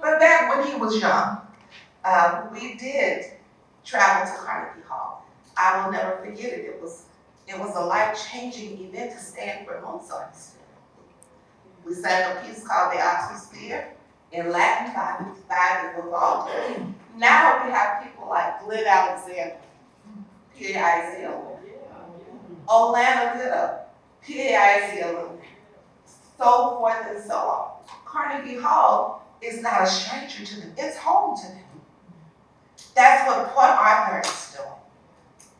But back when he was young, we did travel to Carnegie Hall. I will never forget it. It was a life-changing event to stand for Mozart's. We sang a piece called the Atmosphere in Latin by the Vivaldi. Now we have people like Glenn Alexander, PAIZ alumni, Olana Ditto, PAIZ alumni, so forth and so on. Carnegie Hall is not a stranger to them. It's home to them. That's what Port Arthur is doing.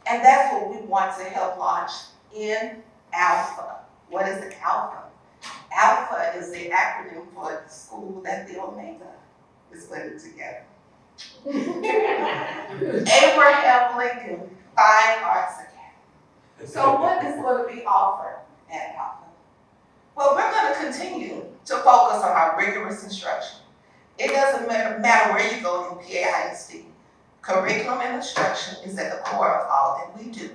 And that's what we want to help launch in Alpha. What is Alpha? Alpha is the acronym for the school that the Omega is putting together. Abraham Lincoln Fine Arts Academy. So what is going to be offered at Alpha? Well, we're going to continue to focus on our rigorous instruction. It doesn't matter where you go in PAISD. Curriculum and instruction is at the core of all that we do.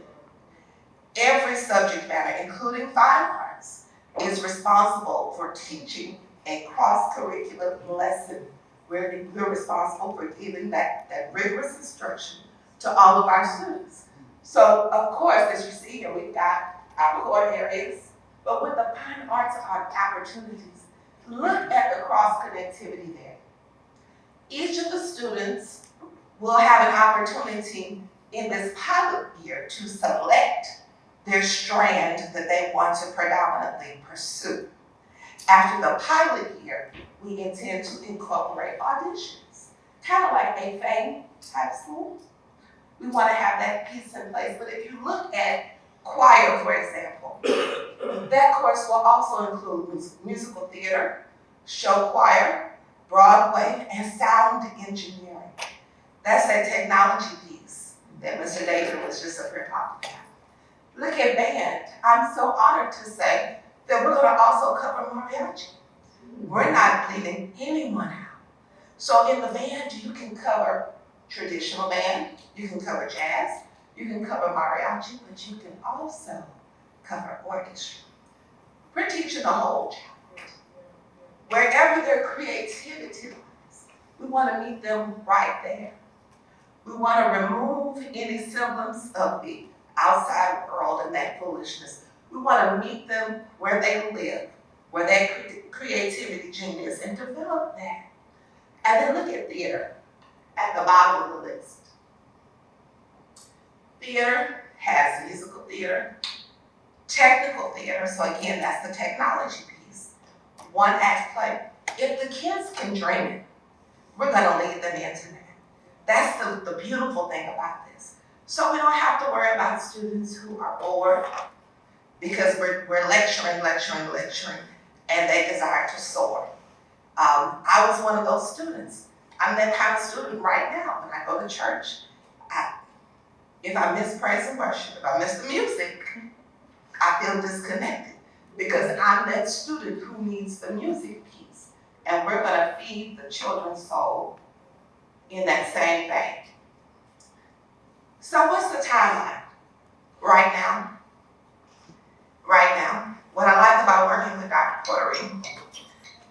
Every subject matter, including fine arts, is responsible for teaching a cross-curricular lesson. We're responsible for giving that rigorous instruction to all of our students. So, of course, as you see here, we've got our core areas, but with the fine arts opportunities, look at the cross-connectivity there. Each of the students will have an opportunity in this pilot year to select their strand that they want to predominantly pursue. After the pilot year, we intend to incorporate auditions, kind of like a FAME type school. We want to have that piece in place, but if you look at choir, for example, that course will also include musical theater, show choir, Broadway, and sound engineering. That's that technology piece that Mr. David was just up here talking about. Look at band. I'm so honored to say that we're gonna also cover mariachi. We're not leaving anyone out. So in the band, you can cover traditional band, you can cover jazz, you can cover mariachi, but you can also cover orchestra. We're teaching the whole child. Wherever their creativity lies, we want to meet them right there. We want to remove any semblance of the outside world and that foolishness. We want to meet them where they live, where their creativity genius, and develop that. And then look at theater at the bottom of the list. Theater has musical theater, technical theater, so again, that's the technology piece. One act play. If the kids can dream it, we're gonna lead them into that. That's the beautiful thing about this. So we don't have to worry about students who are bored because we're lecturing, and they desire to soar. I was one of those students. I'm that kind of student right now. When I go to church, if I miss praise and worship, if I miss the music, I feel disconnected because I'm that student who needs the music piece. And we're gonna feed the children's soul in that same vein. So what's the timeline? Right now, what I like about working with Dr. Portery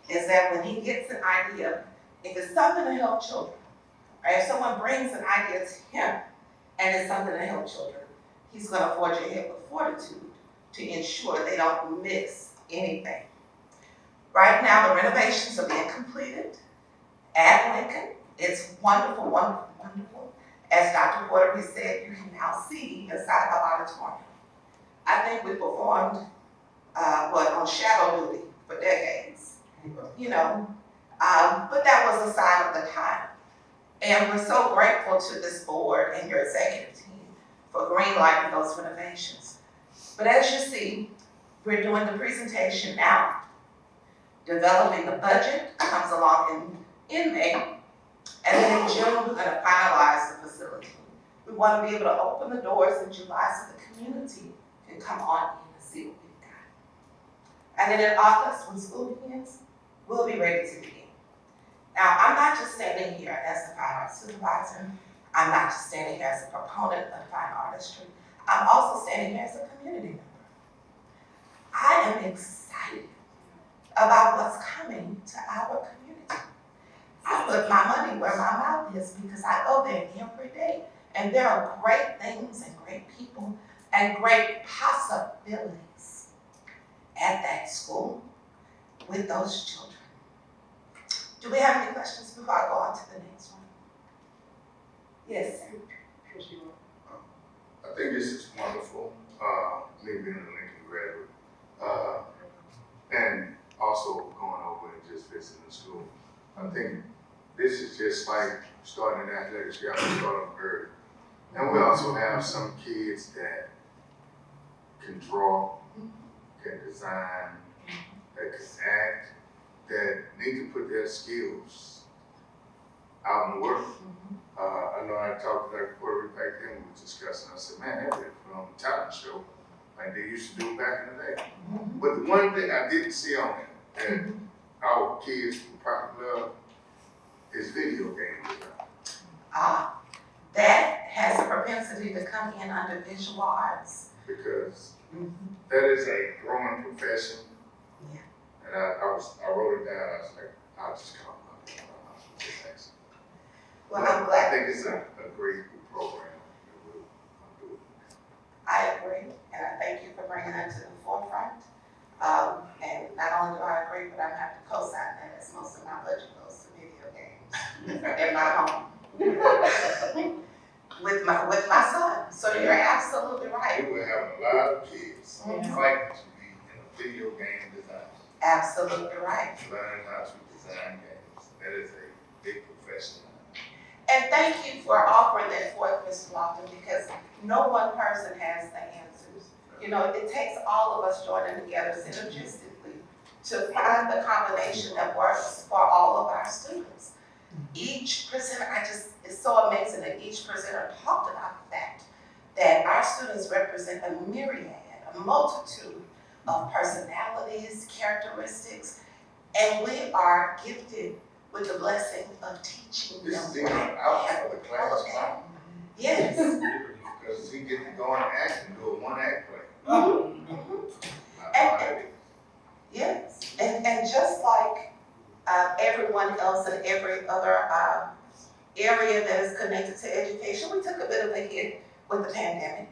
is that when he gets an idea, if it's something to help children, or if someone brings an idea to him and it's something to help children, he's gonna forge ahead with fortitude to ensure they don't miss anything. Right now, the renovations are being completed at Lincoln. It's wonderful, wonderful, wonderful. As Dr. Portery said, you can now see inside of our auditorium. I think we performed on shadow duty for decades, but that was a sign of the time. And we're so grateful to this board and your executive team for greenlighting those renovations. But as you see, we're doing the presentation now. Developing the budget comes along in May, and then in June, we're gonna finalize the facility. We wanna be able to open the doors in July so the community can come on in and see what we've got. And then in August, when school begins, we'll be ready to begin. Now, I'm not just standing here as the fine arts supervisor. I'm not just standing here as a proponent of fine artistry. I'm also standing here as a community member. I am excited about what's coming to our community. I put my money where my mouth is because I go there every day. And there are great things and great people and great possibilities at that school with those children. Do we have any questions before I go on to the next one? Yes, sir. I think this is wonderful, me being a Lincoln graduate, and also going over and just visiting the school. I think this is just like starting an athletics, you have to start off early. And we also have some kids that can draw, can design, that can act, that need to put their skills out in the world. I know I talked to Dr. Portery back then, we were discussing, I said, man, that been put on a talent show like they used to do back in the day. But the one thing I didn't see on it, and our kids would probably love, is video game design. That has a propensity to come in under visual arts. Because that is a growing profession. Yeah. And I wrote it down, I was like, I'll just call it. Well, I'm glad. I think it's a great program. I agree, and I thank you for bringing that to the forefront. And not only do I agree, but I'm gonna have to co-sign that as most of my budget goes to video games in my home. with my son. So you're absolutely right. We will have a lot of kids fighting to be in a video game design. Absolutely right. Learn how to design games. That is a big profession. And thank you for offering that forth, Mr. Lofton, because no one person has the answers. You know, it takes all of us joining together synergistically to find the combination that works for all of our students. Each presenter, it's so amazing that each presenter talked about the fact that our students represent a myriad, a multitude of personalities, characteristics, and we are gifted with the blessing of teaching them. This is the outcome of the class clown. Yes. Because he get to go and act and do a one-act play. Yes, and just like everyone else in every other area that is connected to education, we took a bit of a hit with the pandemic.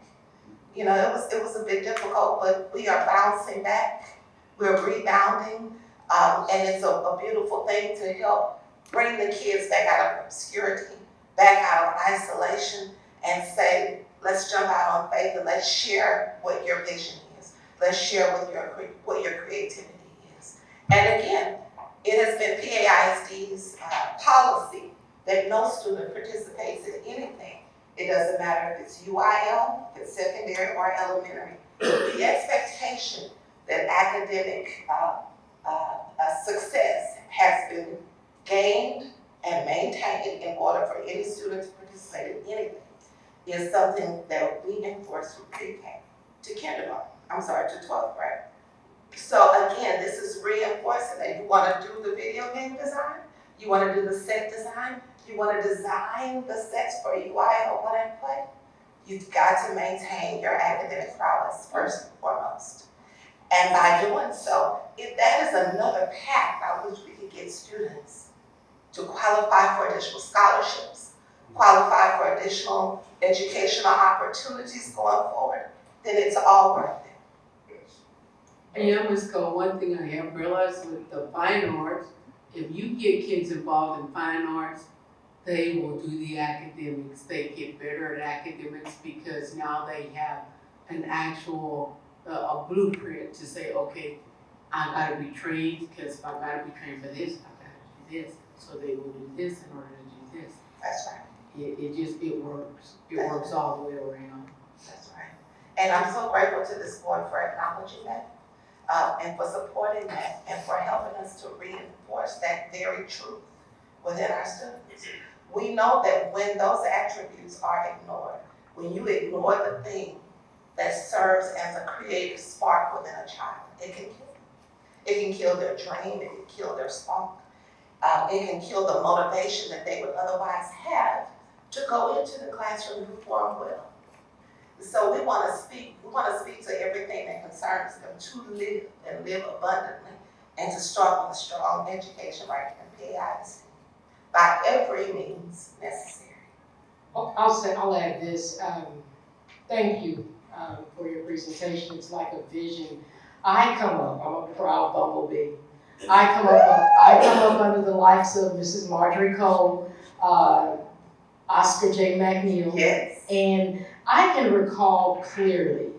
You know, it was a bit difficult, but we are bouncing back. We're rebounding, and it's a beautiful thing to help bring the kids back out of obscurity, back out of isolation, and say, let's jump out on faith and let's share what your vision is. Let's share what your creativity is. And again, it has been PAISD's policy that no student participates in anything. It doesn't matter if it's UIL, if it's secondary or elementary. The expectation that academic success has been gained and maintained in order for any student to participate in anything is something that we enforce from pre-K to kindergarten. I'm sorry, to 12th grade. So again, this is reinforcing that you want to do the video game design, you want to do the set design, you want to design the sets for UIL one and play. You've got to maintain your academic prowess first and foremost. And by doing so, if that is another path by which we can get students to qualify for additional scholarships, qualify for additional educational opportunities going forward, then it's all worth it. Yeah, Ms. Cole, one thing I have realized with the fine arts, if you get kids involved in fine arts, they will do the academics. They get better at academics because now they have an actual a blueprint to say, okay, I gotta be trained because if I gotta be trained for this, I gotta do this. So they will do this in order to do this. That's right. It works. It works all the way around. That's right. And I'm so grateful to this board for acknowledging that, and for supporting that, and for helping us to reinforce that very truth within our students. We know that when those attributes are ignored, when you ignore the thing that serves as a creative spark within a child, it can kill them. It can kill their dream, it can kill their spark. It can kill the motivation that they would otherwise have to go into the classroom and perform well. So we want to speak to everything that concerns them to live and live abundantly and to start with a strong education right here in PAISD by every means necessary. I'll add this. Thank you for your presentation. It's like a vision. I'm a proud bumblebee. I come up under the likes of Mrs. Marjorie Cole, Oscar J. McNeil. Yes. And I can recall clearly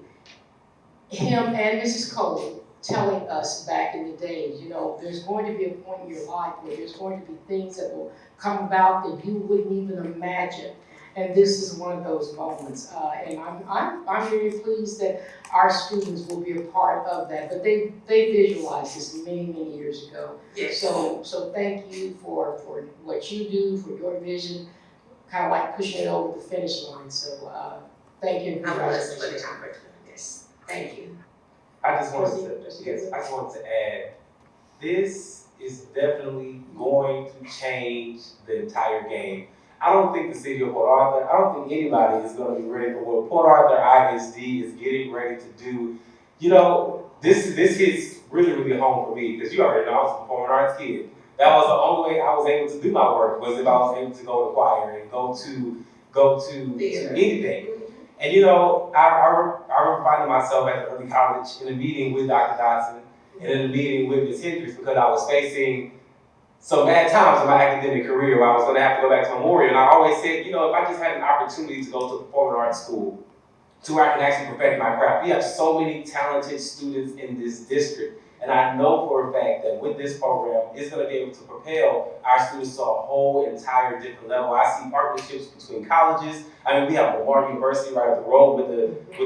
him and Mrs. Cole telling us back in the days, you know, there's going to be a point in your life where there's going to be things that will come about that you wouldn't even imagine. And this is one of those moments. And I'm very pleased that our students will be a part of that. But they visualized this many, many years ago. Yes. So thank you for what you do, for your vision, kind of like pushing it over the finish line. So thank you. I'm blessed for the opportunities. Thank you. I just wanted to add, this is definitely going to change the entire game. I don't think the city of Port Arthur, I don't think anybody is going to be ready for what Port Arthur ISD is getting ready to do. You know, this hits really, really home for me because you already know I was a performing arts kid. That was the only way I was able to do my work, was if I was able to go to choir and go to anything. And you know, I remember finding myself at the early college in a meeting with Dr. Dodson and in a meeting with Ms. Hendricks because I was facing some bad times in my academic career where I was going to have to go back to Memorial. And I always said, you know, if I just had an opportunity to go to a performing arts school to where I can actually perfect my craft. We have so many talented students in this district. And I know for a fact that with this program, it's gonna be able to propel our students to a whole entire different level. I see partnerships between colleges. I mean, we have Lamar University right up the road with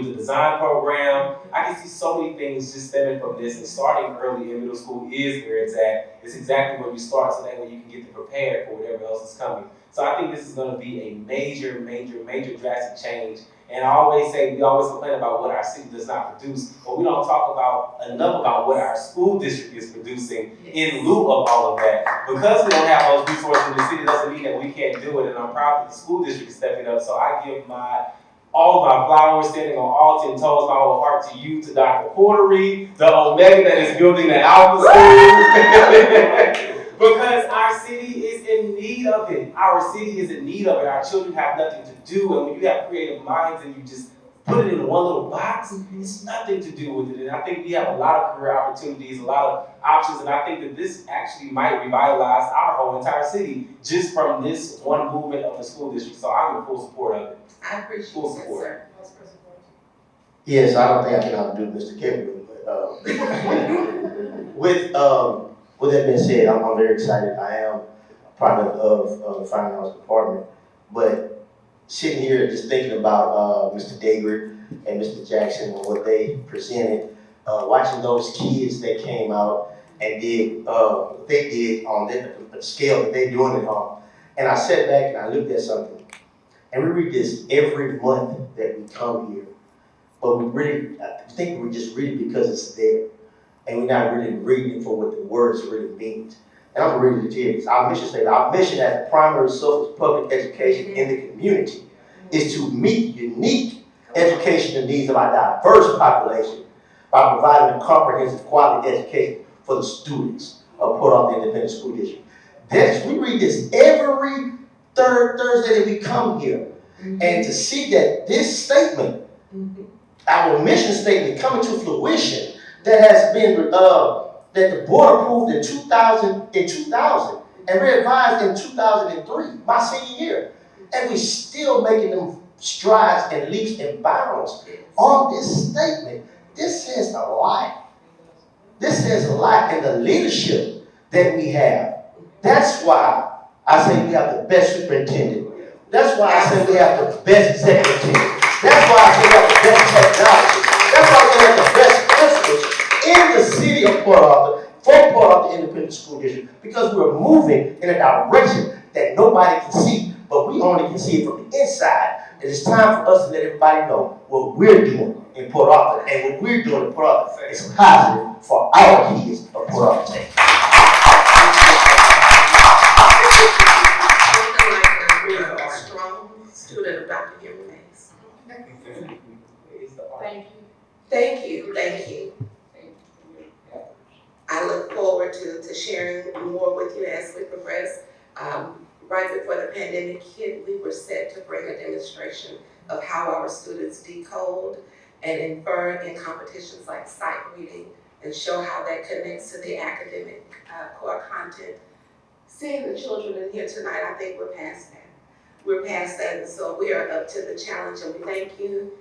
the design program. I can see so many things just stemming from this, and starting early in middle school is where it's at. It's exactly where you start, so that way you can get them prepared for whatever else is coming. So I think this is gonna be a major, major, major drastic change. And I always say, we always complain about what our city does not produce, but we don't talk enough about what our school district is producing in lieu of all of that. Because we don't have those resources in the city doesn't mean that we can't do it, and I'm proud that the school district is stepping up. So I give all of my flowers, standing on all 10 toes, my whole heart to you, to Dr. Portery, the Omega that is building the Alpha School. Because our city is in need of it. Our city is in need of it. Our children have nothing to do, and when you have creative minds and you just put it in one little box, it's nothing to do with it. And I think we have a lot of career opportunities, a lot of options, and I think that this actually might revitalize our whole entire city just from this one movement of the school district. So I'm in full support of it. I appreciate Full that, support. sir. Yes, I don't think I can outdo Mr. Kevin, but with that being said, I'm very excited. I am a product of the Fine Arts Department, but sitting here just thinking about Mr. Dagrid and Mr. Jackson and what they presented, watching those kids that came out and did what they did on the scale that they're doing it on. And I sat back and I looked at something, and we read this every month that we come here, but I think we just read it because it's there, and we're not really reading for what the words really mean. And I'm reading it to you. Our mission statement, our mission as the primary source of public education in the community is to meet unique educational needs of our diverse population by providing a comprehensive quality education for the students of Port Arthur Independent School District. We read this every third Thursday that we come here. And to see that this statement, our mission statement coming to fruition, that has been, that the board approved in 2000 and revised in 2003, my senior year. And we still making them strides and leaps and bounds on this statement. This says a lot. This says a lot in the leadership that we have. That's why I say we have the best superintendent. That's why I say we have the best executive team. That's why I say we have the best technology. That's why I say we have the best principals in the city of Port Arthur, for Port Arthur Independent School District, because we're moving in a direction that nobody can see, but we only can see it from the inside. And it's time for us to let everybody know what we're doing in Port Arthur, and what we're doing in Port Arthur is positive for our kids of Port Arthur. A strong student of Dr. Henry Mays. Thank you. Thank you, thank you. I look forward to sharing more with you as we progress. Right before the pandemic hit, we were set to bring a demonstration of how our students decode and infer in competitions like sight reading, and show how that connects to the academic core content. Seeing the children in here tonight, I think we're past that. We're past that, and so we are up to the challenge, and we thank you,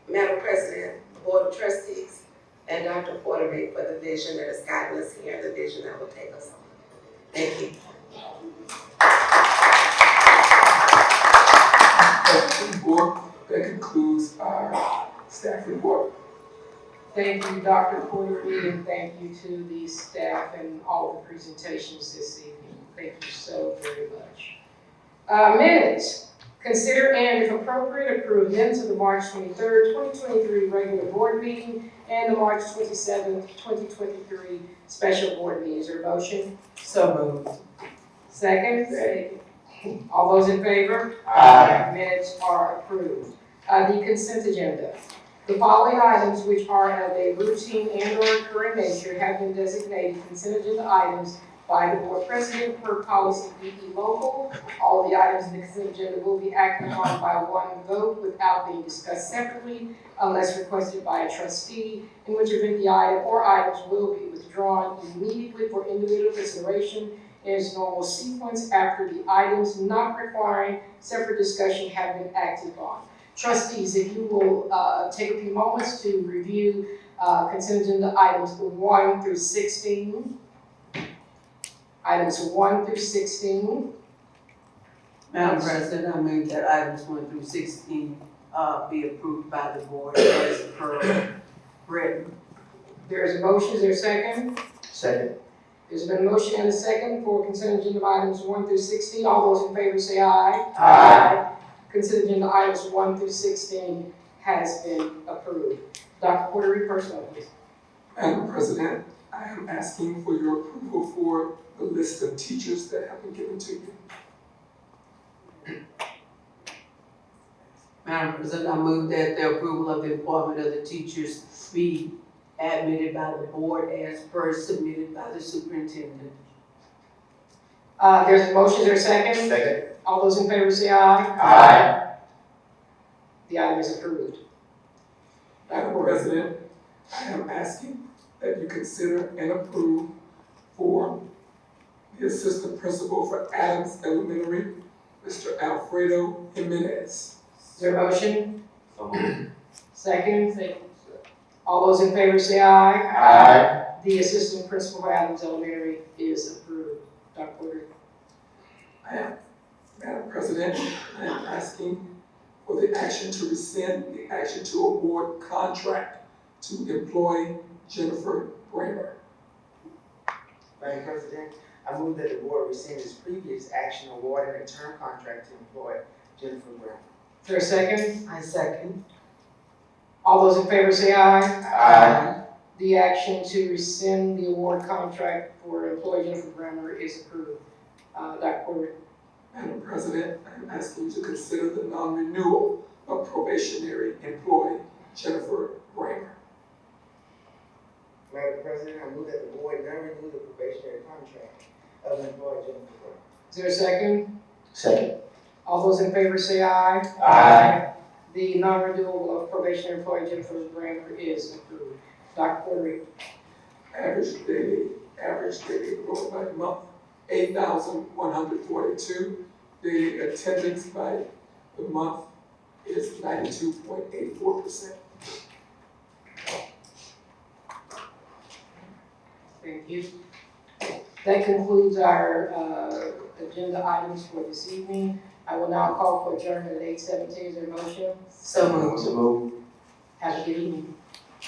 Madam President, Board of Trustees, and Dr. Portery for the vision that has guided us here, and the vision that will take us on. Thank you. That concludes our staff report. Thank you, Dr. Portery, and thank you to the staff and all the presentations this evening. Thank you so very much. Minutes. Consider and, if appropriate, approve minutes of the March 23rd, 2023 regular board meeting and the March 27th, 2023 special board meeting. Is there a motion? So moved. Second? Second. All those in favor? Aye. Minutes are approved. The consent agenda. The following items, which are of a routine and/or recurring nature, have been designated consent agenda items by the board president per policy BE local. All the items in the consent agenda will be acted upon by one vote without being discussed separately unless requested by a trustee, in which event the item or items will be withdrawn immediately for individual consideration in its normal sequence after the items not requiring separate discussion have been acted on. Trustees, if you will take a few moments to review Consent agenda items 1 through 16. Items 1 through 16. Madam President, I move that items 1 through 16 be approved by the board as per written. There is a motion, is there a second? Second. There's been a motion and a second for consent agenda items 1 through 16. All those in favor say aye. Aye. Consent agenda items 1 through 16 has been approved. Dr. Porter, read personnel, please. Madam President, I am asking for your approval for the list of teachers that have been given to you. Madam President, I move that the approval of the employment of the teachers be admitted by the board as per submitted by the superintendent. There's a motion, is there a second? Second. All those in favor say aye. Aye. The item is approved. Madam President, I am asking that you consider and approve for the assistant principal for Adams Elementary, Mr. Alfredo Jimenez. Is there a motion? So moved. Second? All those in favor say aye. Aye. The assistant principal for Adams Elementary is approved. Dr. Porter. Madam President, I am asking for the action to rescind the action to award contract to employ Jennifer Bramer. Madam President, I move that the board rescind its previous action awarding a term contract to employ Jennifer Brown. Is there a second? I second. All those in favor say aye. Aye. The action to rescind the award contract for employee Jennifer Brammer is approved. Dr. Porter. Madam President, I am asking you to consider the non-renewal of probationary employee Jennifer Bramer. Madam President, I move that the board not renew the probationary contract of employee Jennifer Brown. Is there a second? Second. All those in favor say aye. Aye. The non-renewal of probationary employee Jennifer Brammer is approved. Dr. Porter. Average daily enrollment by month, 8,142. Daily attendance by the month is 92.84%. Thank you. That concludes our agenda items for this evening. I will now call for adjournment at 8:17. Is there a motion? So moved. So moved. Have a good evening.